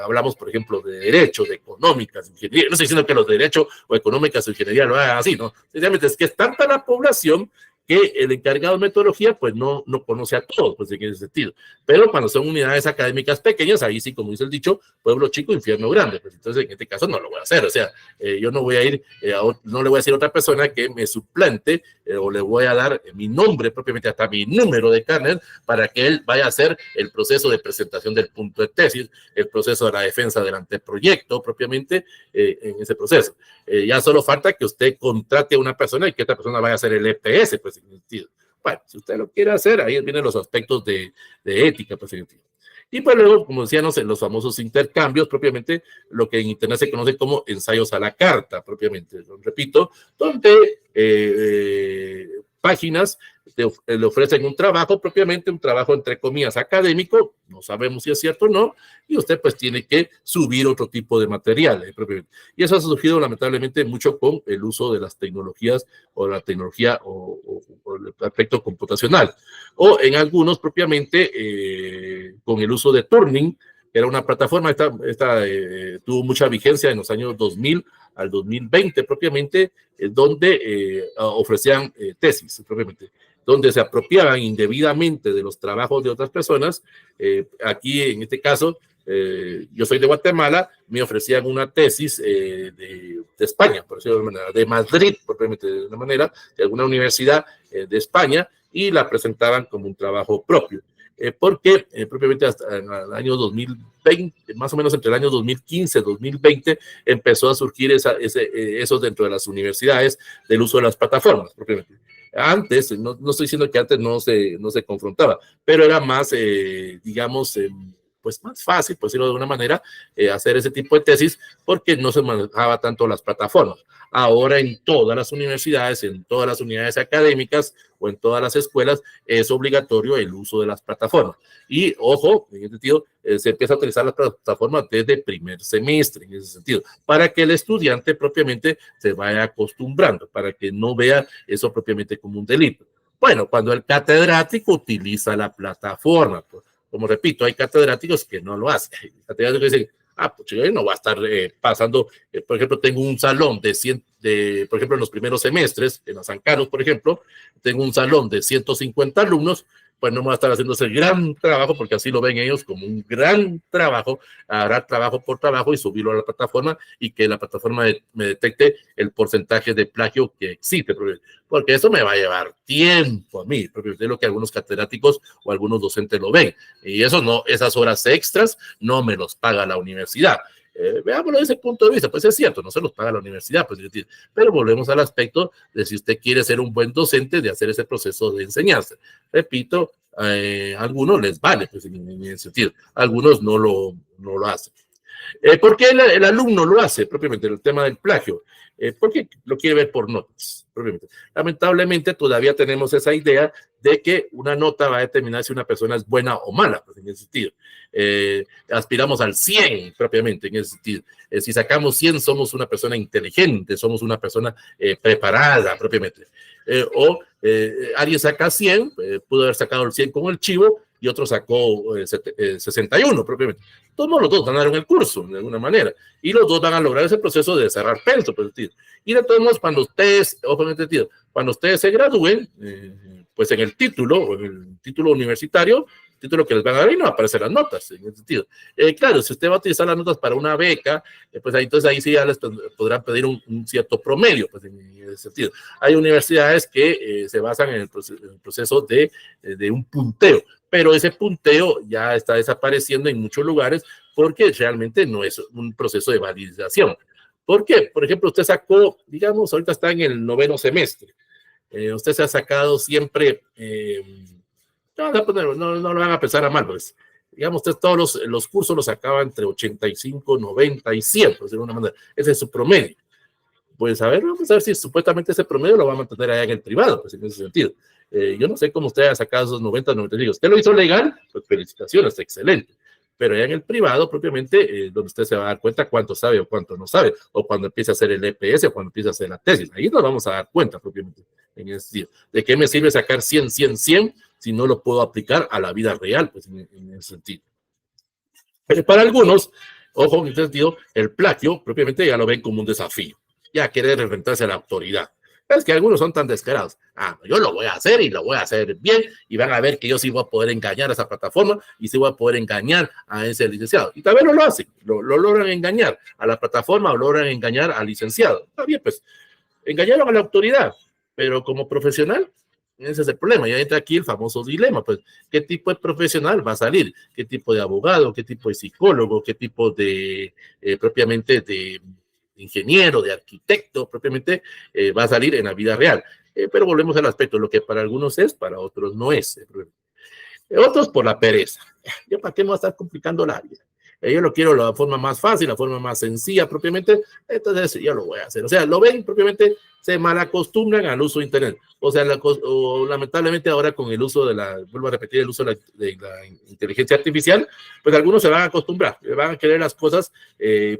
Hablamos, por ejemplo, de derecho, de económicas, ingeniería. No estoy diciendo que los de derecho o económicas o ingeniería lo hagan así, ¿no? Sencillamente es que es tanta la población que el encargado de metodología pues no conoce a todos, pues en ese sentido. Pero cuando son unidades académicas pequeñas, ahí sí, como dice el dicho, pueblo chico, infierno grande. Pues entonces en este caso no lo voy a hacer. O sea, yo no voy a ir, no le voy a decir a otra persona que me suplante o le voy a dar mi nombre, propiamente hasta mi número de carnet, para que él vaya a hacer el proceso de presentación del punto de tesis, el proceso de la defensa del anteproyecto, propiamente en ese proceso. Ya solo falta que usted contrate a una persona y que esta persona vaya a hacer el EPS, pues en sentido. Bueno, si usted lo quiere hacer, ahí vienen los aspectos de ética, pues en sentido. Y pues luego, como decíamos, en los famosos intercambios, propiamente lo que en Internet se conoce como ensayos a la carta, propiamente, repito, donde páginas le ofrecen un trabajo, propiamente un trabajo entre comillas académico, no sabemos si es cierto o no, y usted pues tiene que subir otro tipo de material, propiamente. Y eso ha surgido lamentablemente mucho con el uso de las tecnologías o la tecnología o el aspecto computacional, o en algunos propiamente con el uso de Turning, que era una plataforma, tuvo mucha vigencia en los años 2000 al 2020 propiamente, donde ofrecían tesis propiamente, donde se apropiaban indebidamente de los trabajos de otras personas. Aquí en este caso, yo soy de Guatemala, me ofrecían una tesis de España, por decirlo de una manera, de Madrid, propiamente de una manera, de alguna universidad de España, y la presentaban como un trabajo propio. Porque propiamente hasta el año 2020, más o menos entre el año 2015 y 2020, empezó a surgir eso dentro de las universidades del uso de las plataformas, propiamente. Antes, no estoy diciendo que antes no se confrontaba, pero era más, digamos, pues más fácil, por decirlo de alguna manera, hacer ese tipo de tesis porque no se manejaba tanto las plataformas. Ahora en todas las universidades, en todas las unidades académicas o en todas las escuelas es obligatorio el uso de las plataformas. Y ojo, en este sentido, se empieza a utilizar las plataformas desde primer semestre, en ese sentido, para que el estudiante propiamente se vaya acostumbrando, para que no vea eso propiamente como un delito. Bueno, cuando el catedrático utiliza la plataforma, pues, como repito, hay catedráticos que no lo hacen. Hay catedráticos que dicen, pues yo no va a estar pasando, por ejemplo, tengo un salón de 100, por ejemplo, en los primeros semestres, en los San Carlos, por ejemplo, tengo un salón de 150 alumnos, pues no me va a estar haciendo ese gran trabajo, porque así lo ven ellos como un gran trabajo, hará trabajo por trabajo y subirlo a la plataforma y que la plataforma me detecte el porcentaje de plagio que existe, porque eso me va a llevar tiempo a mí, porque es lo que algunos catedráticos o algunos docentes lo ven, y eso no, esas horas extras no me los paga la universidad. Veámoslo desde ese punto de vista, pues es cierto, no se los paga la universidad, pues, pero volvemos al aspecto de si usted quiere ser un buen docente, de hacer ese proceso de enseñanza. Repito, a algunos les vale, pues en ese sentido, algunos no lo hacen. ¿Por qué el alumno lo hace? Propiamente el tema del plagio. Porque lo quiere ver por notas. Propiamente. Lamentablemente todavía tenemos esa idea de que una nota va a determinar si una persona es buena o mala, pues, en ese sentido. Aspiramos al 100 propiamente, en ese sentido. Si sacamos 100 somos una persona inteligente, somos una persona preparada propiamente. Alguien saca 100, pudo haber sacado el 100 con el chivo y otro sacó 61 propiamente. Todos los dos ganaron el curso de alguna manera y los dos van a lograr ese proceso de cerrar penso. Y de todos modos, cuando ustedes, ojo en este sentido, cuando ustedes se gradúen, pues en el título o en el título universitario, título que les van a dar y no van a aparecer las notas en ese sentido. Claro, si usted va a utilizar las notas para una beca, pues entonces ahí sí ya les podrán pedir un cierto promedio, pues en ese sentido. Hay universidades que se basan en el proceso de un punteo, pero ese punteo ya está desapareciendo en muchos lugares porque realmente no es un proceso de validación. ¿Por qué? Por ejemplo, usted sacó, digamos, ahorita está en el 9º semestre. Usted se ha sacado siempre, no lo van a pensar a mal, pues. Digamos, usted todos los cursos los sacaba entre 85, 90 y 100, pues, de alguna manera. Ese es su promedio. Pues a ver, vamos a ver si supuestamente ese promedio lo va a mantener allá en el privado, pues en ese sentido. Yo no sé cómo usted ha sacado esos 90, 95. Usted lo hizo legal, pues felicitaciones, excelente. Pero allá en el privado, propiamente, donde usted se va a dar cuenta cuánto sabe o cuánto no sabe, o cuando empieza a hacer el EPS o cuando empieza a hacer la tesis. Ahí nos vamos a dar cuenta, propiamente, en ese sentido. ¿De qué me sirve sacar 100, 100, 100 si no lo puedo aplicar a la vida real, pues en ese sentido? Pero para algunos, ojo, en ese sentido, el plagio, propiamente, ya lo ven como un desafío. Ya quiere enfrentarse a la autoridad. Es que algunos son tan descarados. Yo lo voy a hacer y lo voy a hacer bien y van a ver que yo sí voy a poder engañar a esa plataforma y sí voy a poder engañar a ese licenciado. Y también lo hacen, lo logran engañar a la plataforma o logran engañar al licenciado. Está bien, pues engañaron a la autoridad, pero como profesional, ese es el problema. Ya entra aquí el famoso dilema, pues, ¿qué tipo de profesional va a salir? ¿Qué tipo de abogado? ¿Qué tipo de psicólogo? ¿Qué tipo de, propiamente, de ingeniero, de arquitecto, propiamente, va a salir en la vida real? Pero volvemos al aspecto, lo que para algunos es, para otros no es. Otros por la pereza. ¿Yo para qué me voy a estar complicando la vida? Yo lo quiero la forma más fácil, la forma más sencilla propiamente, entonces yo lo voy a hacer. O sea, lo ven propiamente, se malacostumbran al uso de Internet. O sea, lamentablemente ahora con el uso vuelvo a repetir, el uso de la inteligencia artificial, pues algunos se van a acostumbrar, van a querer las cosas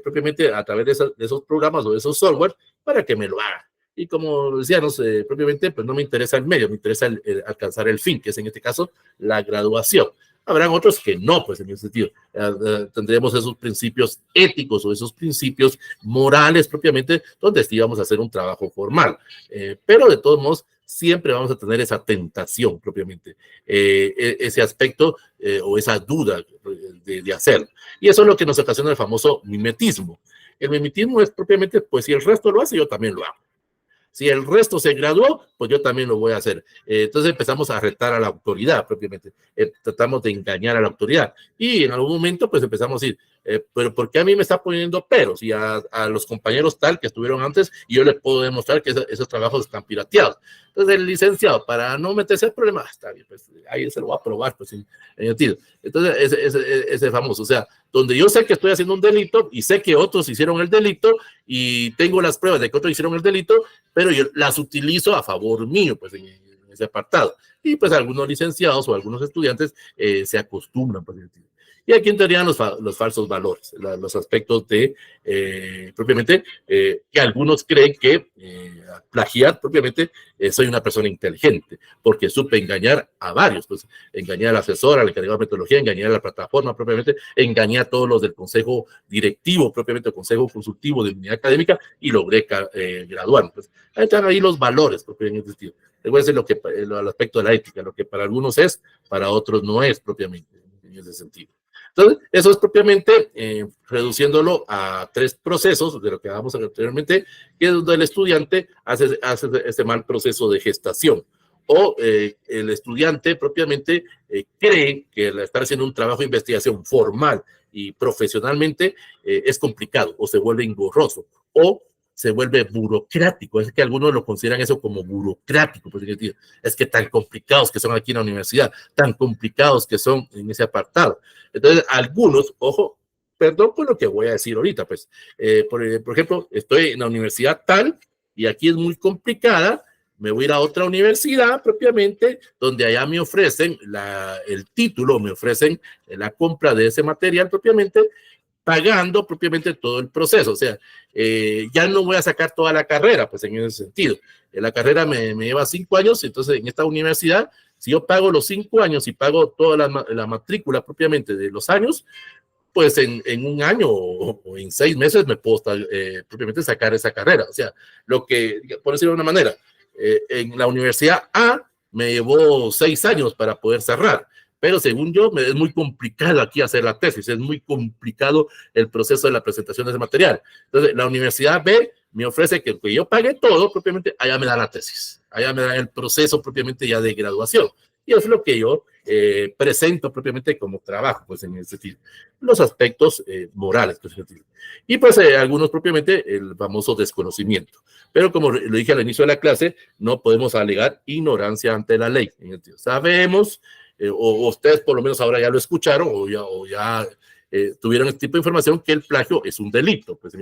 propiamente a través de esos programas o de esos software para que me lo hagan. Y como decíamos, propiamente, pues no me interesa el medio, me interesa alcanzar el fin, que es en este caso la graduación. Habrán otros que no, pues en ese sentido. Tendremos esos principios éticos o esos principios morales propiamente, donde sí vamos a hacer un trabajo formal. Pero de todos modos, siempre vamos a tener esa tentación propiamente, ese aspecto o esa duda de hacerlo. Y eso es lo que nos ocasiona el famoso mimetismo. El mimetismo es propiamente, pues si el resto lo hace, yo también lo hago. Si el resto se graduó, pues yo también lo voy a hacer. Entonces empezamos a retar a la autoridad propiamente. Tratamos de engañar a la autoridad. Y en algún momento, pues empezamos a decir, pero ¿por qué a mí me está poniendo peros? Y a los compañeros tal que estuvieron antes, y yo les puedo demostrar que esos trabajos están pirateados. Entonces el licenciado, para no meterse en problemas, está bien, pues ahí se lo va a probar, pues en el tiro. Entonces ese famoso, o sea, donde yo sé que estoy haciendo un delito y sé que otros hicieron el delito y tengo las pruebas de que otros hicieron el delito, pero yo las utilizo a favor mío, pues en ese apartado. Y pues algunos licenciados o algunos estudiantes se acostumbran, pues, y aquí entrarían los falsos valores, los aspectos de, propiamente, que algunos creen que plagiar, propiamente, soy una persona inteligente, porque supe engañar a varios, pues engañar al asesor, al encargado de metodología, engañar a la plataforma, propiamente, engañar a todos los del consejo directivo, propiamente, el consejo consultivo de unidad académica, y logré graduarme. Pues, ahí están ahí los valores, propiamente, recuerden el aspecto de la ética, lo que para algunos es, para otros no es, propiamente, en ese sentido. Entonces, eso es propiamente reduciéndolo a 3 procesos de lo que hablamos anteriormente, que es donde el estudiante hace este mal proceso de gestación. O el estudiante propiamente cree que al estar haciendo un trabajo de investigación formal y profesionalmente es complicado o se vuelve engorroso o se vuelve burocrático. Es que algunos lo consideran eso como burocrático, pues, es que tan complicados que son aquí en la universidad, tan complicados que son en ese apartado. Entonces, algunos, ojo, perdón por lo que voy a decir ahorita, pues, por ejemplo, estoy en la universidad tal y aquí es muy complicada, me voy a ir a otra universidad propiamente, donde allá me ofrecen el título, me ofrecen la compra de ese material propiamente, pagando propiamente todo el proceso. O sea, ya no voy a sacar toda la carrera, pues en ese sentido. La carrera me lleva 5 años, entonces en esta universidad, si yo pago los 5 años y pago toda la matrícula propiamente de los años, pues en un año o en 6 meses me puedo propiamente sacar esa carrera. O sea, por decirlo de una manera, en la universidad A me llevó 6 años para poder cerrar. Pero según yo, es muy complicado aquí hacer la tesis, es muy complicado el proceso de la presentación de ese material. Entonces, la Universidad B me ofrece que yo pague todo propiamente, allá me da la tesis, allá me da el proceso propiamente ya de graduación. Y es lo que yo presento propiamente como trabajo, pues en ese sentido. Los aspectos morales, pues en ese sentido. Y pues algunos propiamente el famoso desconocimiento. Pero como lo dije al inicio de la clase, no podemos alegar ignorancia ante la ley. En ese sentido. Sabemos o ustedes por lo menos ahora ya lo escucharon o ya tuvieron este tipo de información que el plagio es un delito, pues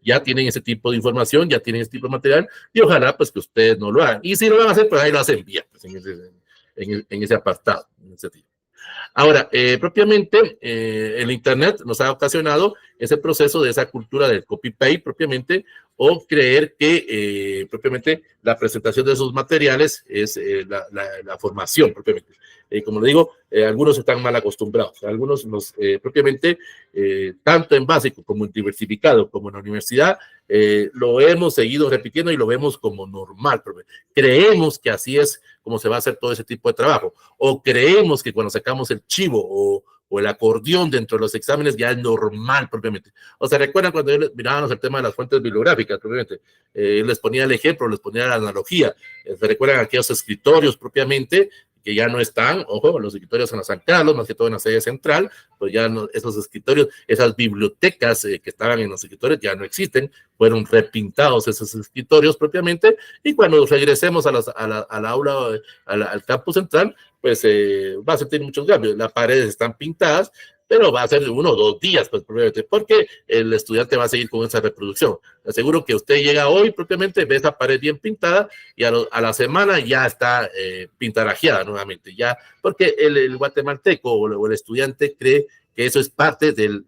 ya tienen ese tipo de información, ya tienen ese tipo de material y ojalá pues que ustedes no lo hagan. Y si lo van a hacer, pues ahí lo hacen bien, pues, en ese apartado. En ese tipo. Ahora, propiamente, el Internet nos ha ocasionado ese proceso de esa cultura del copy-paste propiamente, o creer que propiamente la presentación de esos materiales es la formación propiamente. como le digo, algunos están mal acostumbrados, algunos propiamente, tanto en básico como en diversificado, como en la universidad, lo hemos seguido repitiendo y lo vemos como normal. Creemos que así es como se va a hacer todo ese tipo de trabajo, o creemos que cuando sacamos el chivo o el acordeón dentro de los exámenes ya es normal propiamente. O sea, recuerdan cuando mirábamos el tema de las fuentes bibliográficas propiamente, les ponía el ejemplo, les ponía la analogía, se recuerdan aquellos escritorios propiamente que ya no están, ojo, los escritorios en la San Carlos, más que todo en la sede central, pues ya no, esos escritorios, esas bibliotecas que estaban en los escritorios ya no existen, fueron repintados esos escritorios propiamente, y cuando regresemos al aula, al campus central, pues va a sentir muchos cambios. Las paredes están pintadas, pero va a ser de 1 o 2 días, pues, probablemente, porque el estudiante va a seguir con esa reproducción. Le aseguro que usted llega hoy propiamente, ve esa pared bien pintada y a la semana ya está pintarajeada nuevamente, ya, porque el guatemalteco o el estudiante cree que eso es parte del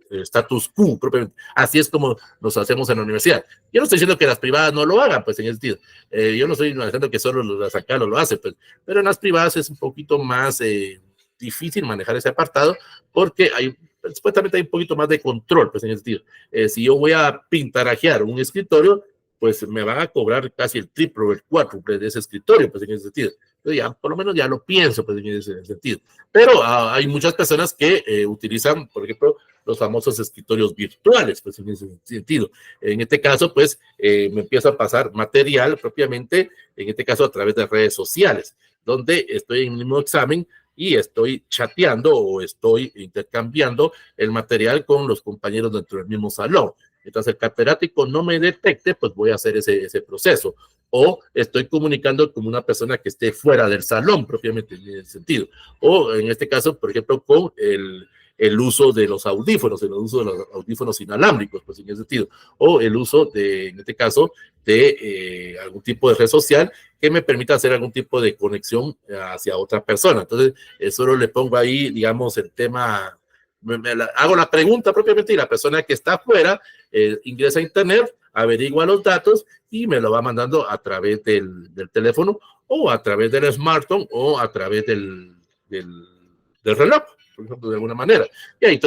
status quo, propiamente. Así es como nos hacemos en la universidad. Yo no estoy diciendo que las privadas no lo hagan, pues en ese sentido. Yo no estoy diciendo que solo la San Carlos lo hace, pues, pero en las privadas es un poquito más difícil manejar ese apartado porque supuestamente hay un poquito más de control, pues en ese sentido. Si yo voy a pintarajear un escritorio, pues me van a cobrar casi el triple o el cuádruple de ese escritorio, pues en ese sentido. Entonces ya, por lo menos ya lo pienso, pues en ese sentido. Pero hay muchas personas que utilizan, por ejemplo, los famosos escritorios virtuales, pues en ese sentido. En este caso, pues me empiezo a pasar material propiamente, en este caso a través de redes sociales, donde estoy en el mismo examen y estoy chateando o estoy intercambiando el material con los compañeros dentro del mismo salón. Entonces el catedrático no me detecte, pues voy a hacer ese proceso. O estoy comunicando con una persona que esté fuera del salón, propiamente en ese sentido. O en este caso, por ejemplo, con el uso de los audífonos, el uso de los audífonos inalámbricos, pues en ese sentido. O el uso en este caso, de algún tipo de red social que me permita hacer algún tipo de conexión hacia otra persona. Entonces, solo le pongo ahí, digamos, el tema, hago la pregunta propiamente y la persona que está afuera ingresa a internet, averigua los datos y me lo va mandando a través del teléfono o a través del smartphone o a través del reloj, por ejemplo, de alguna manera. Y ahí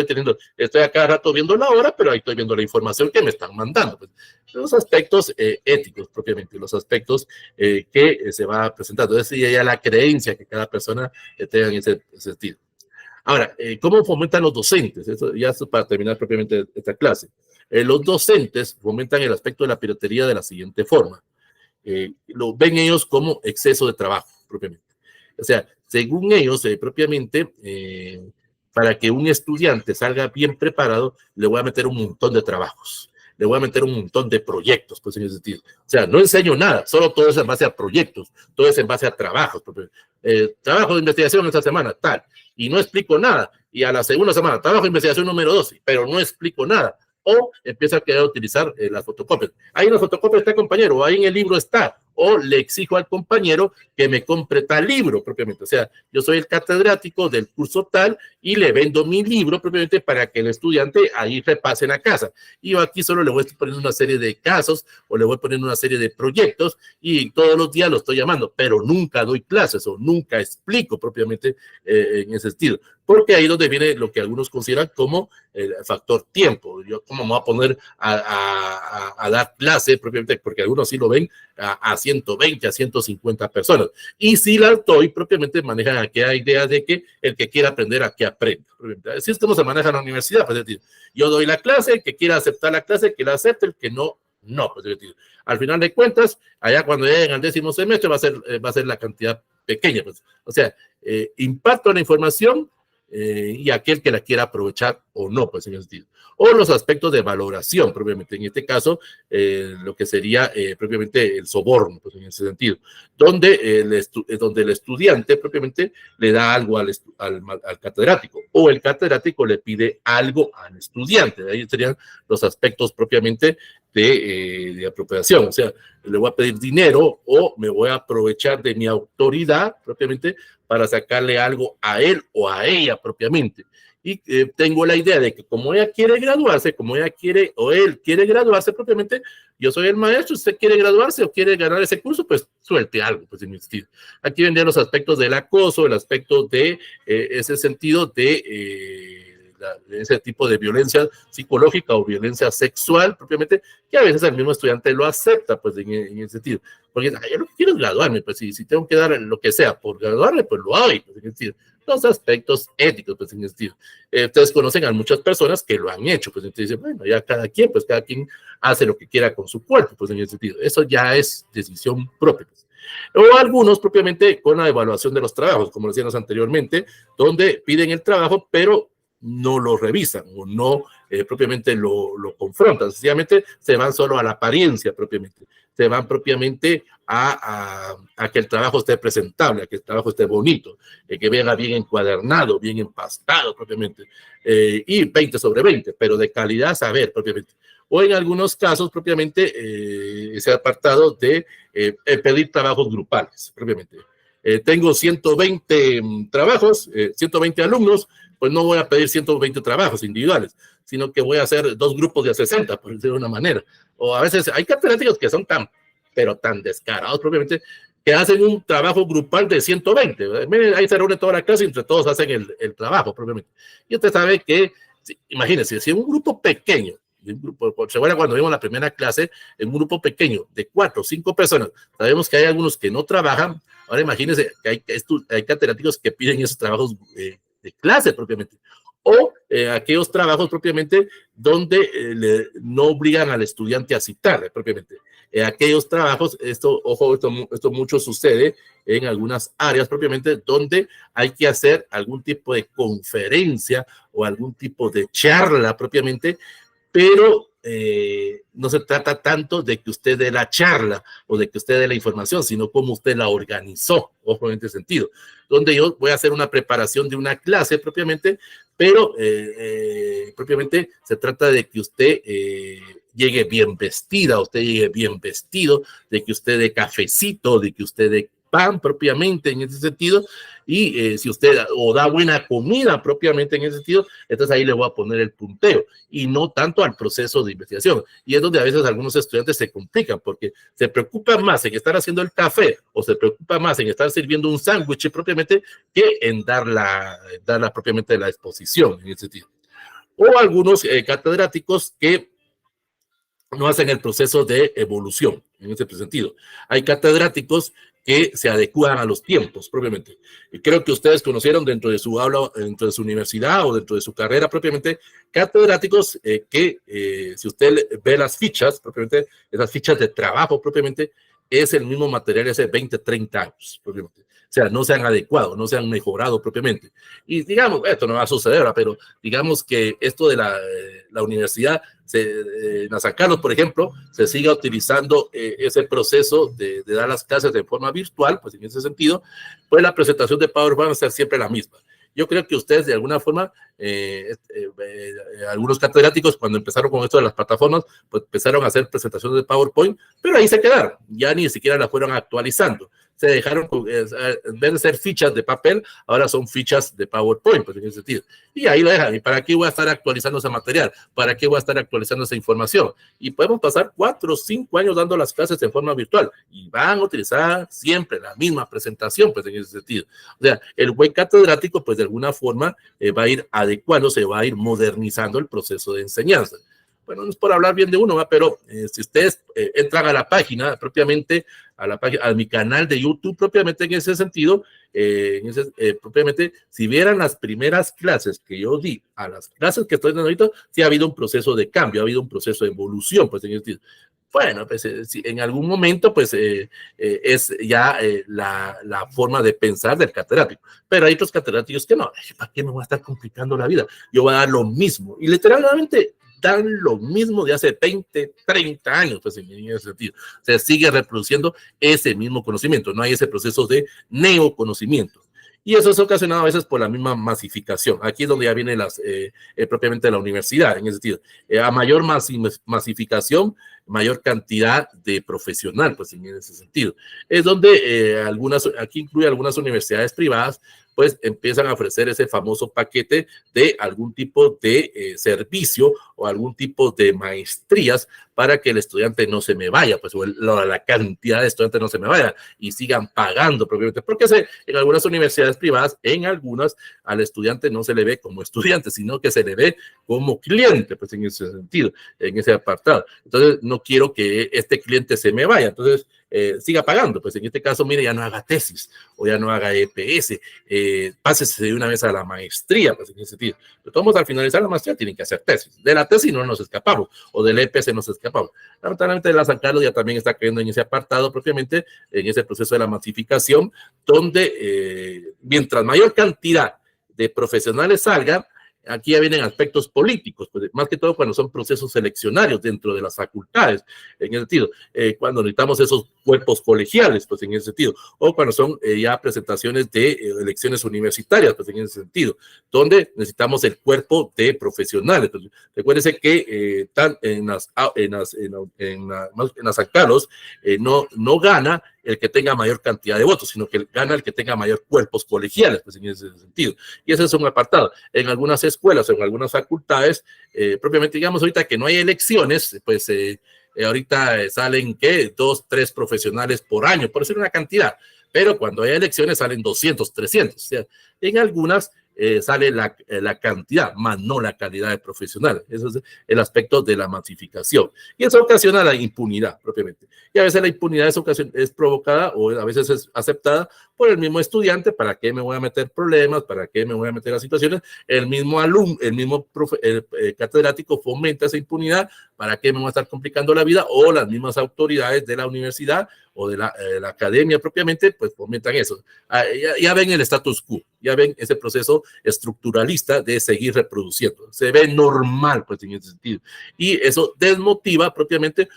estoy a cada rato viendo la hora, pero ahí estoy viendo la información que me están mandando. Pues, los aspectos éticos propiamente, los aspectos que se va presentando. Es ya la creencia que cada persona tenga en ese sentido. Ahora, ¿cómo fomentan los docentes? Eso ya es para terminar propiamente esta clase. Los docentes fomentan el aspecto de la piratería de la siguiente forma. Lo ven ellos como exceso de trabajo, propiamente. O sea, según ellos, propiamente, para que un estudiante salga bien preparado, le voy a meter un montón de trabajos, le voy a meter un montón de proyectos, pues en ese sentido. O sea, no enseño nada, solo todo es en base a proyectos, todo es en base a trabajos. Trabajo de investigación esta semana, tal, y no explico nada. Y a la segunda semana, trabajo de investigación número 2, pero no explico nada. O empieza a querer utilizar las fotocopias. Ahí en las fotocopias está, compañero, ahí en el libro está. O le exijo al compañero que me compre tal libro propiamente. O sea, yo soy el catedrático del curso tal y le vendo mi libro propiamente para que el estudiante ahí repase en la casa. Y yo aquí solo le voy poniendo una serie de casos o le voy poniendo una serie de proyectos y todos los días lo estoy llamando, pero nunca doy clases o nunca explico propiamente en ese estilo. Porque ahí es donde viene lo que algunos consideran como el factor tiempo. Yo cómo me voy a poner a dar clase propiamente, porque algunos sí lo ven a 120, a 150 personas. Y si la doy, propiamente manejan aquella idea de que el que quiera aprender, a que aprenda. Así es como se maneja en la universidad. Pues, es decir, yo doy la clase, el que quiera aceptar la clase, que la acepte, el que no, no. Pues, es decir, al final de cuentas, allá cuando lleguen al 10º semestre va a ser la cantidad pequeña. Pues. O sea, imparto la información y aquel que la quiera aprovechar o no, pues en ese sentido. O los aspectos de valoración, propiamente, en este caso, lo que sería propiamente el soborno, pues en ese sentido, donde el estudiante propiamente le da algo al catedrático, o el catedrático le pide algo al estudiante. De ahí serían los aspectos propiamente de apropiación, o sea, le voy a pedir dinero o me voy a aprovechar de mi autoridad propiamente para sacarle algo a él o a ella propiamente. y tengo la idea de que como ella quiere graduarse, como ella quiere o él quiere graduarse propiamente, yo soy el maestro, usted quiere graduarse o quiere ganar ese curso, pues suelte algo, pues en mi sentido. Aquí vendrían los aspectos del acoso, el aspecto de ese sentido de ese tipo de violencia psicológica o violencia sexual propiamente, que a veces el mismo estudiante lo acepta, pues en ese sentido, porque yo lo que quiero es graduarme, pues si tengo que dar lo que sea por graduarme, pues lo hago, pues en ese sentido. Los aspectos éticos, pues en ese sentido. Ustedes conocen a muchas personas que lo han hecho, pues entonces dicen, bueno, ya cada quien hace lo que quiera con su cuerpo, pues en ese sentido. Eso ya es decisión propia. Pues. O algunos propiamente con la evaluación de los trabajos, como decíamos anteriormente, donde piden el trabajo, pero no lo revisan o no propiamente lo confrontan, sencillamente se van solo a la apariencia propiamente, se van propiamente a que el trabajo esté presentable, a que el trabajo esté bonito, que venga bien encuadernado, bien empastado propiamente, y 20 sobre 20, pero de calidad saber propiamente. O en algunos casos propiamente ese apartado de pedir trabajos grupales propiamente. Tengo 120 trabajos, 120 alumnos, pues no voy a pedir 120 trabajos individuales, sino que voy a hacer 2 grupos de 60, por decirlo de una manera. O a veces hay catedráticos que son pero tan descarados propiamente, que hacen un trabajo grupal de 120. Ahí se reúne toda la clase y entre todos hacen el trabajo propiamente. Y usted sabe que, imagínense, si en un grupo pequeño, se acuerda cuando vimos la primera clase, en un grupo pequeño de 4 o 5 personas, sabemos que hay algunos que no trabajan. Ahora imagínense que hay catedráticos que piden esos trabajos de clase propiamente, o aquellos trabajos propiamente donde no obligan al estudiante a citar propiamente. Aquellos trabajos, esto mucho sucede en algunas áreas propiamente donde hay que hacer algún tipo de conferencia o algún tipo de charla propiamente, pero no se trata tanto de que usted dé la charla o de que usted dé la información, sino cómo usted la organizó, ojo en este sentido, donde yo voy a hacer una preparación de una clase propiamente, pero propiamente se trata de que usted llegue bien vestida, usted llegue bien vestido, de que usted dé cafecito, de que usted dé pan propiamente en ese sentido, y si usted o da buena comida propiamente en ese sentido, entonces ahí le voy a poner el punteo y no tanto al proceso de investigación. Y es donde a veces algunos estudiantes se complican porque se preocupan más en estar haciendo el café o se preocupan más en estar sirviendo un sándwich propiamente que en darla propiamente la exposición en ese sentido. O algunos catedráticos que no hacen el proceso de evolución en ese sentido. Hay catedráticos que se adecuan a los tiempos propiamente. Y creo que ustedes conocieron dentro de su aula, dentro de su universidad o dentro de su carrera propiamente, catedráticos que si usted ve las fichas propiamente, esas fichas de trabajo propiamente, es el mismo material hace 20, 30 años propiamente. O sea, no se han adecuado, no se han mejorado propiamente. Y digamos, esto no va a suceder, pero digamos que esto de la universidad, en San Carlos, por ejemplo, se siga utilizando ese proceso de dar las clases de forma virtual, pues en ese sentido, pues la presentación de PowerPoint va a ser siempre la misma. Yo creo que ustedes de alguna forma, algunos catedráticos cuando empezaron con esto de las plataformas, pues empezaron a hacer presentaciones de PowerPoint, pero ahí se quedaron, ya ni siquiera las fueron actualizando. Se dejaron, en vez de ser fichas de papel, ahora son fichas de PowerPoint, pues en ese sentido. Y ahí lo dejan. ¿Y para qué voy a estar actualizando ese material? ¿Para qué voy a estar actualizando esa información? Y podemos pasar 4 o 5 años dando las clases en forma virtual y van a utilizar siempre la misma presentación, pues en ese sentido. O sea, el buen catedrático, pues de alguna forma va a ir adecuando, se va a ir modernizando el proceso de enseñanza. Bueno, no es por hablar bien de uno, pero si ustedes entran a la página propiamente, a mi canal de YouTube propiamente en ese sentido, propiamente, si vieran las primeras clases que yo di a las clases que estoy dando ahorita, sí ha habido un proceso de cambio, ha habido un proceso de evolución, pues en ese sentido. Bueno, pues si en algún momento, pues es ya la forma de pensar del catedrático. Pero hay otros catedráticos que no, ¿para qué me voy a estar complicando la vida? Yo voy a dar lo mismo. Y literalmente dan lo mismo de hace 20, 30 años, pues en ese sentido. Se sigue reproduciendo ese mismo conocimiento, no hay ese proceso de neoconocimiento. Y eso es ocasionado a veces por la misma masificación. Aquí es donde ya viene propiamente la universidad, en ese sentido. A mayor masificación, mayor cantidad de profesional, pues en ese sentido. Es donde aquí incluye algunas universidades privadas, pues empiezan a ofrecer ese famoso paquete de algún tipo de servicio o algún tipo de maestrías para que el estudiante no se me vaya, pues o la cantidad de estudiantes no se me vaya y sigan pagando propiamente, porque en algunas universidades privadas, en algunas, al estudiante no se le ve como estudiante, sino que se le ve como cliente, pues en ese sentido, en ese apartado. Entonces, no quiero que este cliente se me vaya, entonces siga pagando, pues en este caso, mire, ya no haga tesis o ya no haga EPS, pásese de una vez a la maestría, pues en ese sentido. Pero todos al finalizar la maestría tienen que hacer tesis. De la tesis no nos escapamos, o del EPS nos escapamos. Lamentablemente la San Carlos ya también está cayendo en ese apartado propiamente, en ese proceso de la masificación, donde mientras mayor cantidad de profesionales salgan, aquí ya vienen aspectos políticos, pues, más que todo cuando son procesos seleccionarios dentro de las facultades, en ese sentido, cuando necesitamos esos cuerpos colegiales, pues en ese sentido, o cuando son ya presentaciones de elecciones universitarias, pues en ese sentido, donde necesitamos el cuerpo de profesionales. Pues, recuérdense que en las San Carlos no gana el que tenga mayor cantidad de votos, sino que gana el que tenga mayor cuerpos colegiales, pues en ese sentido. Y ese es un apartado. En algunas escuelas o en algunas facultades, propiamente digamos ahorita que no hay elecciones, pues ahorita salen, ¿qué? 2, 3 profesionales por año, por decir una cantidad. Pero cuando hay elecciones salen 200, 300. O sea, en algunas sale la cantidad, más no la calidad de profesional. Eso es el aspecto de la masificación. Y eso ocasiona la impunidad propiamente. Y a veces la impunidad es provocada o a veces es aceptada por el mismo estudiante. ¿Para qué me voy a meter problemas? ¿Para qué me voy a meter a situaciones? El mismo alumno, el mismo catedrático fomenta esa impunidad. ¿Para qué me voy a estar complicando la vida? O las mismas autoridades de la universidad o de la academia propiamente, pues fomentan eso. Ya ven el status quo, ya ven ese proceso estructuralista de seguir reproduciendo. Se ve normal, pues en ese sentido. Y eso desmotiva propiamente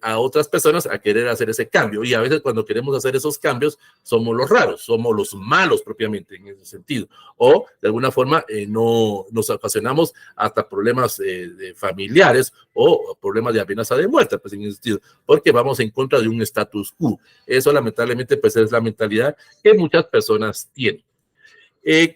a otras personas a querer hacer ese cambio. Y a veces cuando queremos hacer esos cambios, somos los raros, somos los malos propiamente en ese sentido. O de alguna forma no nos ocasionamos hasta problemas familiares o problemas de amenaza de muerte, pues en ese sentido, porque vamos en contra de un status quo. Eso lamentablemente pues es la mentalidad que muchas personas tienen.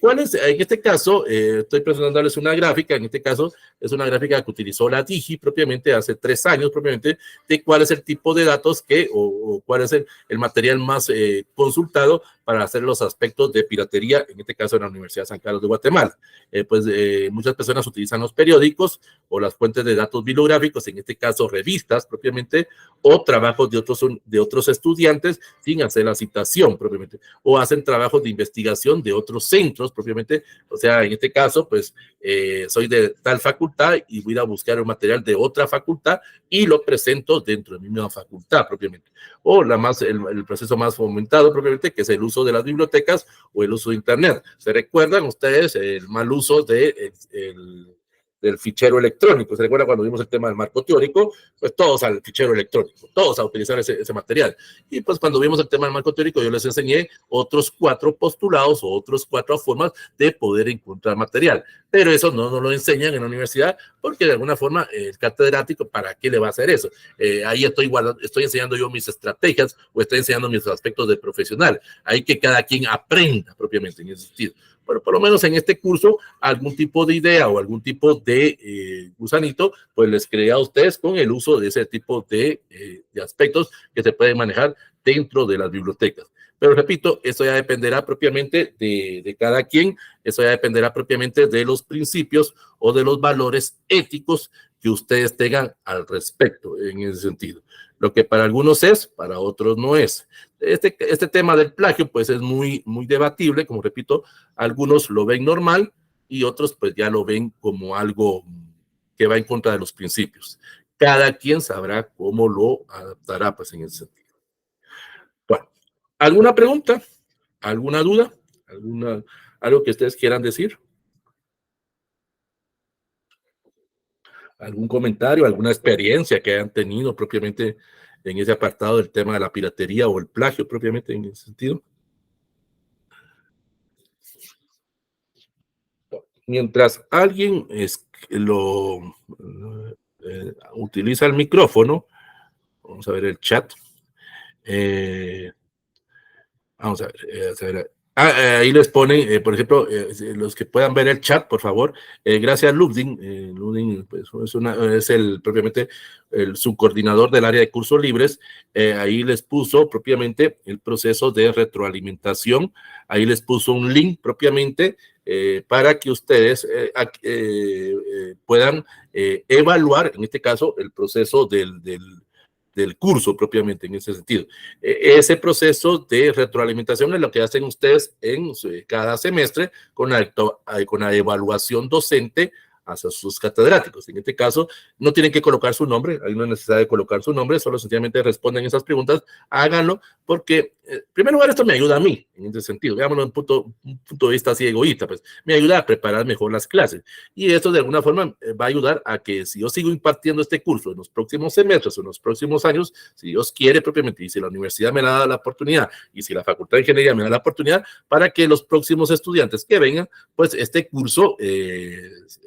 ¿Cuál es? En este caso, estoy presentándoles una gráfica, en este caso es una gráfica que utilizó la Digi propiamente hace 3 años propiamente, de cuál es el tipo de datos o cuál es el material más consultado para hacer los aspectos de piratería, en este caso en la Universidad de San Carlos de Guatemala. Muchas personas utilizan los periódicos o las fuentes de datos bibliográficos, en este caso revistas propiamente, o trabajos de otros estudiantes sin hacer la citación propiamente, o hacen trabajos de investigación de otros centros propiamente, o sea, en este caso, pues soy de tal facultad y voy a buscar un material de otra facultad y lo presento dentro de mi misma facultad propiamente. O el proceso más fomentado propiamente, que es el uso de las bibliotecas o el uso de Internet. ¿Se recuerdan ustedes el mal uso del fichero electrónico? ¿Se recuerda cuando vimos el tema del marco teórico? Pues todos al fichero electrónico, todos a utilizar ese material. Y pues cuando vimos el tema del marco teórico, yo les enseñé otros 4 postulados o otros 4 formas de poder encontrar material. Pero eso no nos lo enseñan en la universidad porque de alguna forma el catedrático, ¿para qué le va a hacer eso? Ahí estoy enseñando yo mis estrategias o estoy enseñando mis aspectos de profesional. Hay que cada quien aprenda propiamente en ese sentido. Pero por lo menos en este curso, algún tipo de idea o algún tipo de gusanito, pues les crea a ustedes con el uso de ese tipo de aspectos que se pueden manejar dentro de las bibliotecas. Pero repito, eso ya dependerá propiamente de cada quien, eso ya dependerá propiamente de los principios o de los valores éticos que ustedes tengan al respecto en ese sentido. Lo que para algunos es, para otros no es. Este tema del plagio pues es muy debatible, como repito, algunos lo ven normal y otros pues ya lo ven como algo que va en contra de los principios. Cada quien sabrá cómo lo adaptará pues en ese sentido. Bueno, ¿alguna pregunta? ¿Alguna duda? ¿Algo que ustedes quieran decir? ¿Algún comentario, alguna experiencia que hayan tenido propiamente en ese apartado del tema de la piratería o el plagio propiamente en ese sentido? Mientras alguien utiliza el micrófono, Vamos a ver el chat. Vamos a ver. Ahí les ponen, por ejemplo, los que puedan ver el chat, por favor. Gracias, Ludwig. Ludwig pues, es propiamente el subcoordinador del área de cursos libres. Ahí les puso propiamente el proceso de retroalimentación. Ahí les puso un link propiamente para que ustedes puedan evaluar, en este caso, el proceso del curso propiamente en ese sentido. Ese proceso de retroalimentación es lo que hacen ustedes en cada semestre con la evaluación docente hacia sus catedráticos. En este caso, no tienen que colocar su nombre, hay una necesidad de colocar su nombre, solo sencillamente responden esas preguntas, háganlo, porque en primer lugar esto me ayuda a mí, en ese sentido, veámoslo un punto de vista así egoísta, pues me ayuda a preparar mejor las clases, y esto de alguna forma va a ayudar a que si yo sigo impartiendo este curso en los próximos semestres o en los próximos años, si Dios quiere propiamente, y si la universidad me da la oportunidad, y si la Facultad de Ingeniería me da la oportunidad, para que los próximos estudiantes que vengan, pues este curso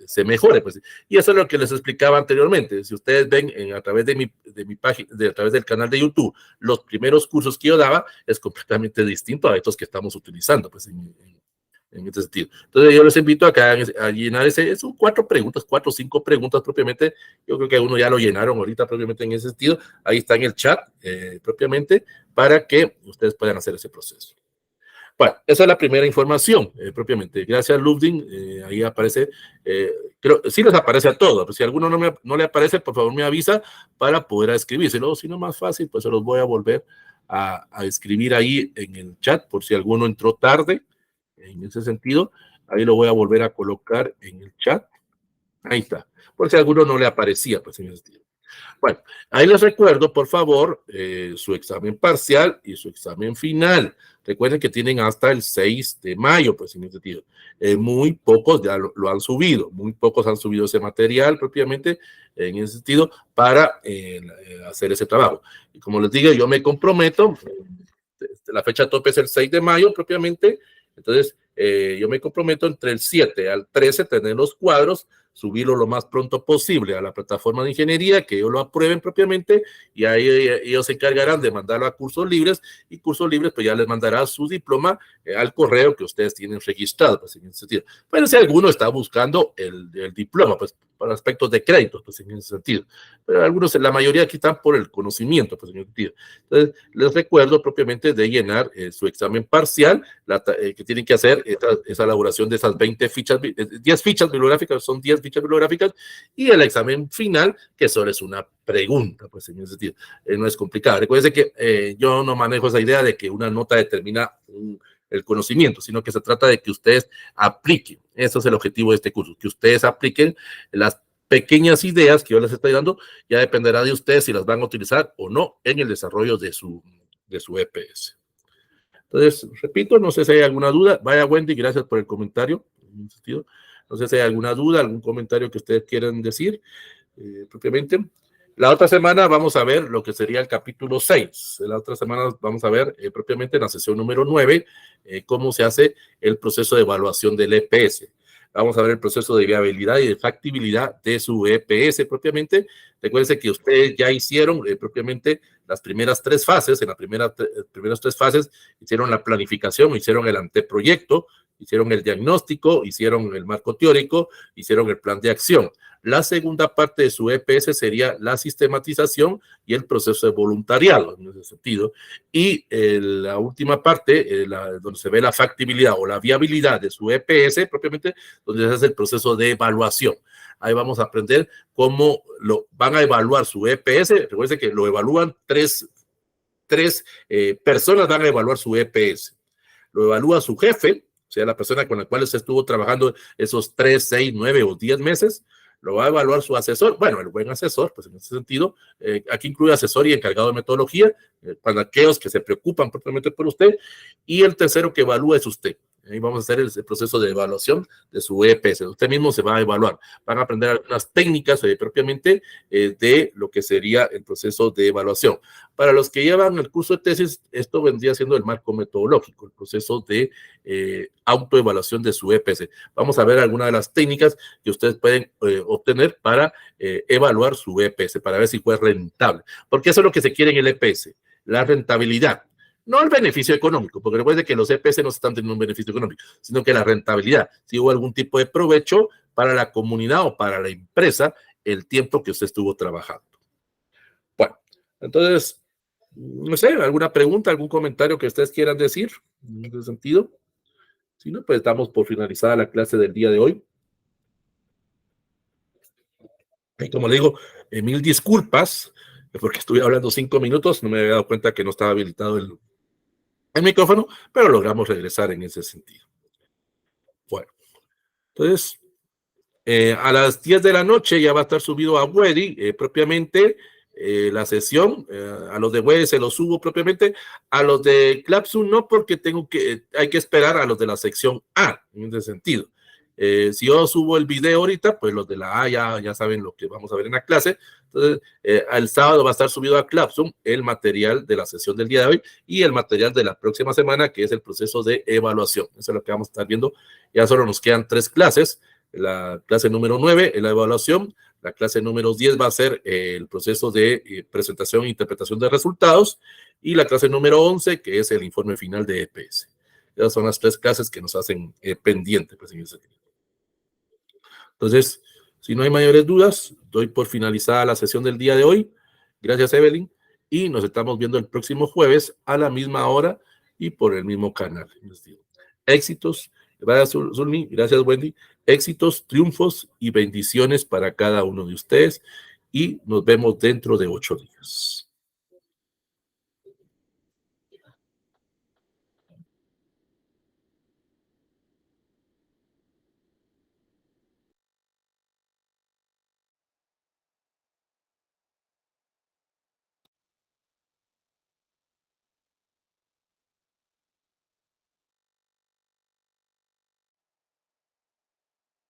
se mejore, pues. Y eso es lo que les explicaba anteriormente. Si ustedes ven a través de mi página, a través del canal de YouTube, los primeros cursos que yo daba es completamente distinto a estos que estamos utilizando, pues en este sentido. Entonces yo les invito a llenar son 4 o 5 preguntas propiamente. Yo creo que uno ya lo llenaron ahorita propiamente en ese sentido. Ahí está en el chat propiamente para que ustedes puedan hacer ese proceso. Bueno, esa es la primera información, propiamente. Gracias, Ludwig. Ahí aparece, creo, sí les aparece a todos. Pero si a alguno no le aparece, por favor me avisa para poder escribírselo. Si no, más fácil, pues se los voy a volver a escribir ahí en el chat, por si alguno entró tarde. En ese sentido, ahí lo voy a volver a colocar en el chat. Ahí está. Por si a alguno no le aparecía, pues en ese sentido. Bueno, ahí les recuerdo, por favor, su examen parcial y su examen final. Recuerden que tienen hasta el 6 de mayo, pues en ese sentido. Muy pocos ya lo han subido, muy pocos han subido ese material propiamente en ese sentido para hacer ese trabajo. Y como les digo, yo me comprometo, la fecha tope es el 6 de mayo propiamente, entonces yo me comprometo entre el 7 al 13 tener los cuadros, subirlo lo más pronto posible a la plataforma de ingeniería, que ellos lo aprueben propiamente y ahí ellos se encargarán de mandarlo a cursos libres y cursos libres pues ya les mandará su diploma al correo que ustedes tienen registrado, pues en ese sentido. Pero si alguno está buscando el diploma, pues para aspectos de créditos, pues en ese sentido. Pero algunos, la mayoría aquí están por el conocimiento, pues en ese sentido. Entonces, les recuerdo propiamente de llenar su examen parcial, que tienen que hacer esa elaboración de esas 20 fichas, 10 fichas bibliográficas, son 10 fichas bibliográficas, y el examen final, que solo es una pregunta, pues en ese sentido. No es complicado. Recuerden que yo no manejo esa idea de que una nota determina el conocimiento, sino que se trata de que ustedes apliquen. Ese es el objetivo de este curso, que ustedes apliquen las pequeñas ideas que yo les estoy dando. Ya dependerá de ustedes si las van a utilizar o no en el desarrollo de su EPS. Entonces, repito, no sé si hay alguna duda. Vaya, Wendy, gracias por el comentario. No sé si hay alguna duda, algún comentario que ustedes quieran decir propiamente. La otra semana vamos a ver lo que sería el capítulo 6. La otra semana vamos a ver propiamente en la sesión número 9 cómo se hace el proceso de evaluación del EPS. Vamos a ver el proceso de viabilidad y de factibilidad de su EPS propiamente. Recuerden que ustedes ya hicieron propiamente las primeras 3 fases. En las primeras 3 fases hicieron la planificación, hicieron el anteproyecto, hicieron el diagnóstico, hicieron el marco teórico, hicieron el plan de acción. La segunda parte de su EPS sería la sistematización y el proceso de voluntariado, en ese sentido. Y la última parte, donde se ve la factibilidad o la viabilidad de su EPS, propiamente, donde se hace el proceso de evaluación. Ahí vamos a aprender cómo van a evaluar su EPS. Recuerden que lo evalúan tres personas, van a evaluar su EPS. Lo evalúa su jefe, o sea, la persona con la cual se estuvo trabajando esos 3, 6, 9 o 10 meses. Lo va a evaluar su asesor, bueno, el buen asesor, pues en ese sentido, aquí incluye asesor y encargado de metodología, para aquellos que se preocupan propiamente por usted, y el tercero que evalúa es usted. Ahí vamos a hacer el proceso de evaluación de su EPS. Usted mismo se va a evaluar. Van a aprender algunas técnicas propiamente de lo que sería el proceso de evaluación. Para los que llevan el curso de tesis, esto vendría siendo el marco metodológico, el proceso de autoevaluación de su EPS. Vamos a ver algunas de las técnicas que ustedes pueden obtener para evaluar su EPS, para ver si fue rentable. Porque eso es lo que se quiere en el EPS, la rentabilidad. No el beneficio económico, porque recuerde que los EPS no están teniendo un beneficio económico, sino que la rentabilidad, si hubo algún tipo de provecho para la comunidad o para la empresa el tiempo que usted estuvo trabajando. Bueno, entonces, no sé, alguna pregunta, algún comentario que ustedes quieran decir en ese sentido. Si no, pues damos por finalizada la clase del día de hoy. Y como le digo, mil disculpas, porque estuve hablando 5 minutos, no me había dado cuenta que no estaba habilitado el micrófono, pero logramos regresar en ese sentido. Bueno, entonces, a las 10 de la noche ya va a estar subido a Wedi, propiamente la sesión. A los de Wedi se los subo propiamente, a los de Clapsum no, porque hay que esperar a los de la sección A, en ese sentido. Si yo subo el video ahorita, pues los de la A ya saben lo que vamos a ver en la clase. Entonces, el sábado va a estar subido a Clapsum el material de la sesión del día de hoy y el material de la próxima semana, que es el proceso de evaluación. Eso es lo que vamos a estar viendo. Ya solo nos quedan 3 clases. La clase número 9 es la evaluación. La clase número 10 va a ser el proceso de presentación e interpretación de resultados. Y la clase número 11, que es el informe final de EPS. Esas son las 3 clases que nos hacen pendiente, pues, en ese sentido. Entonces, si no hay mayores dudas, doy por finalizada la sesión del día de hoy. Gracias, Evelyn. Y nos estamos viendo el próximo jueves a la misma hora y por el mismo canal. Éxitos. Gracias, Zulmi. Gracias, Wendy. Éxitos, triunfos y bendiciones para cada uno de ustedes. Y nos vemos dentro de 8 días.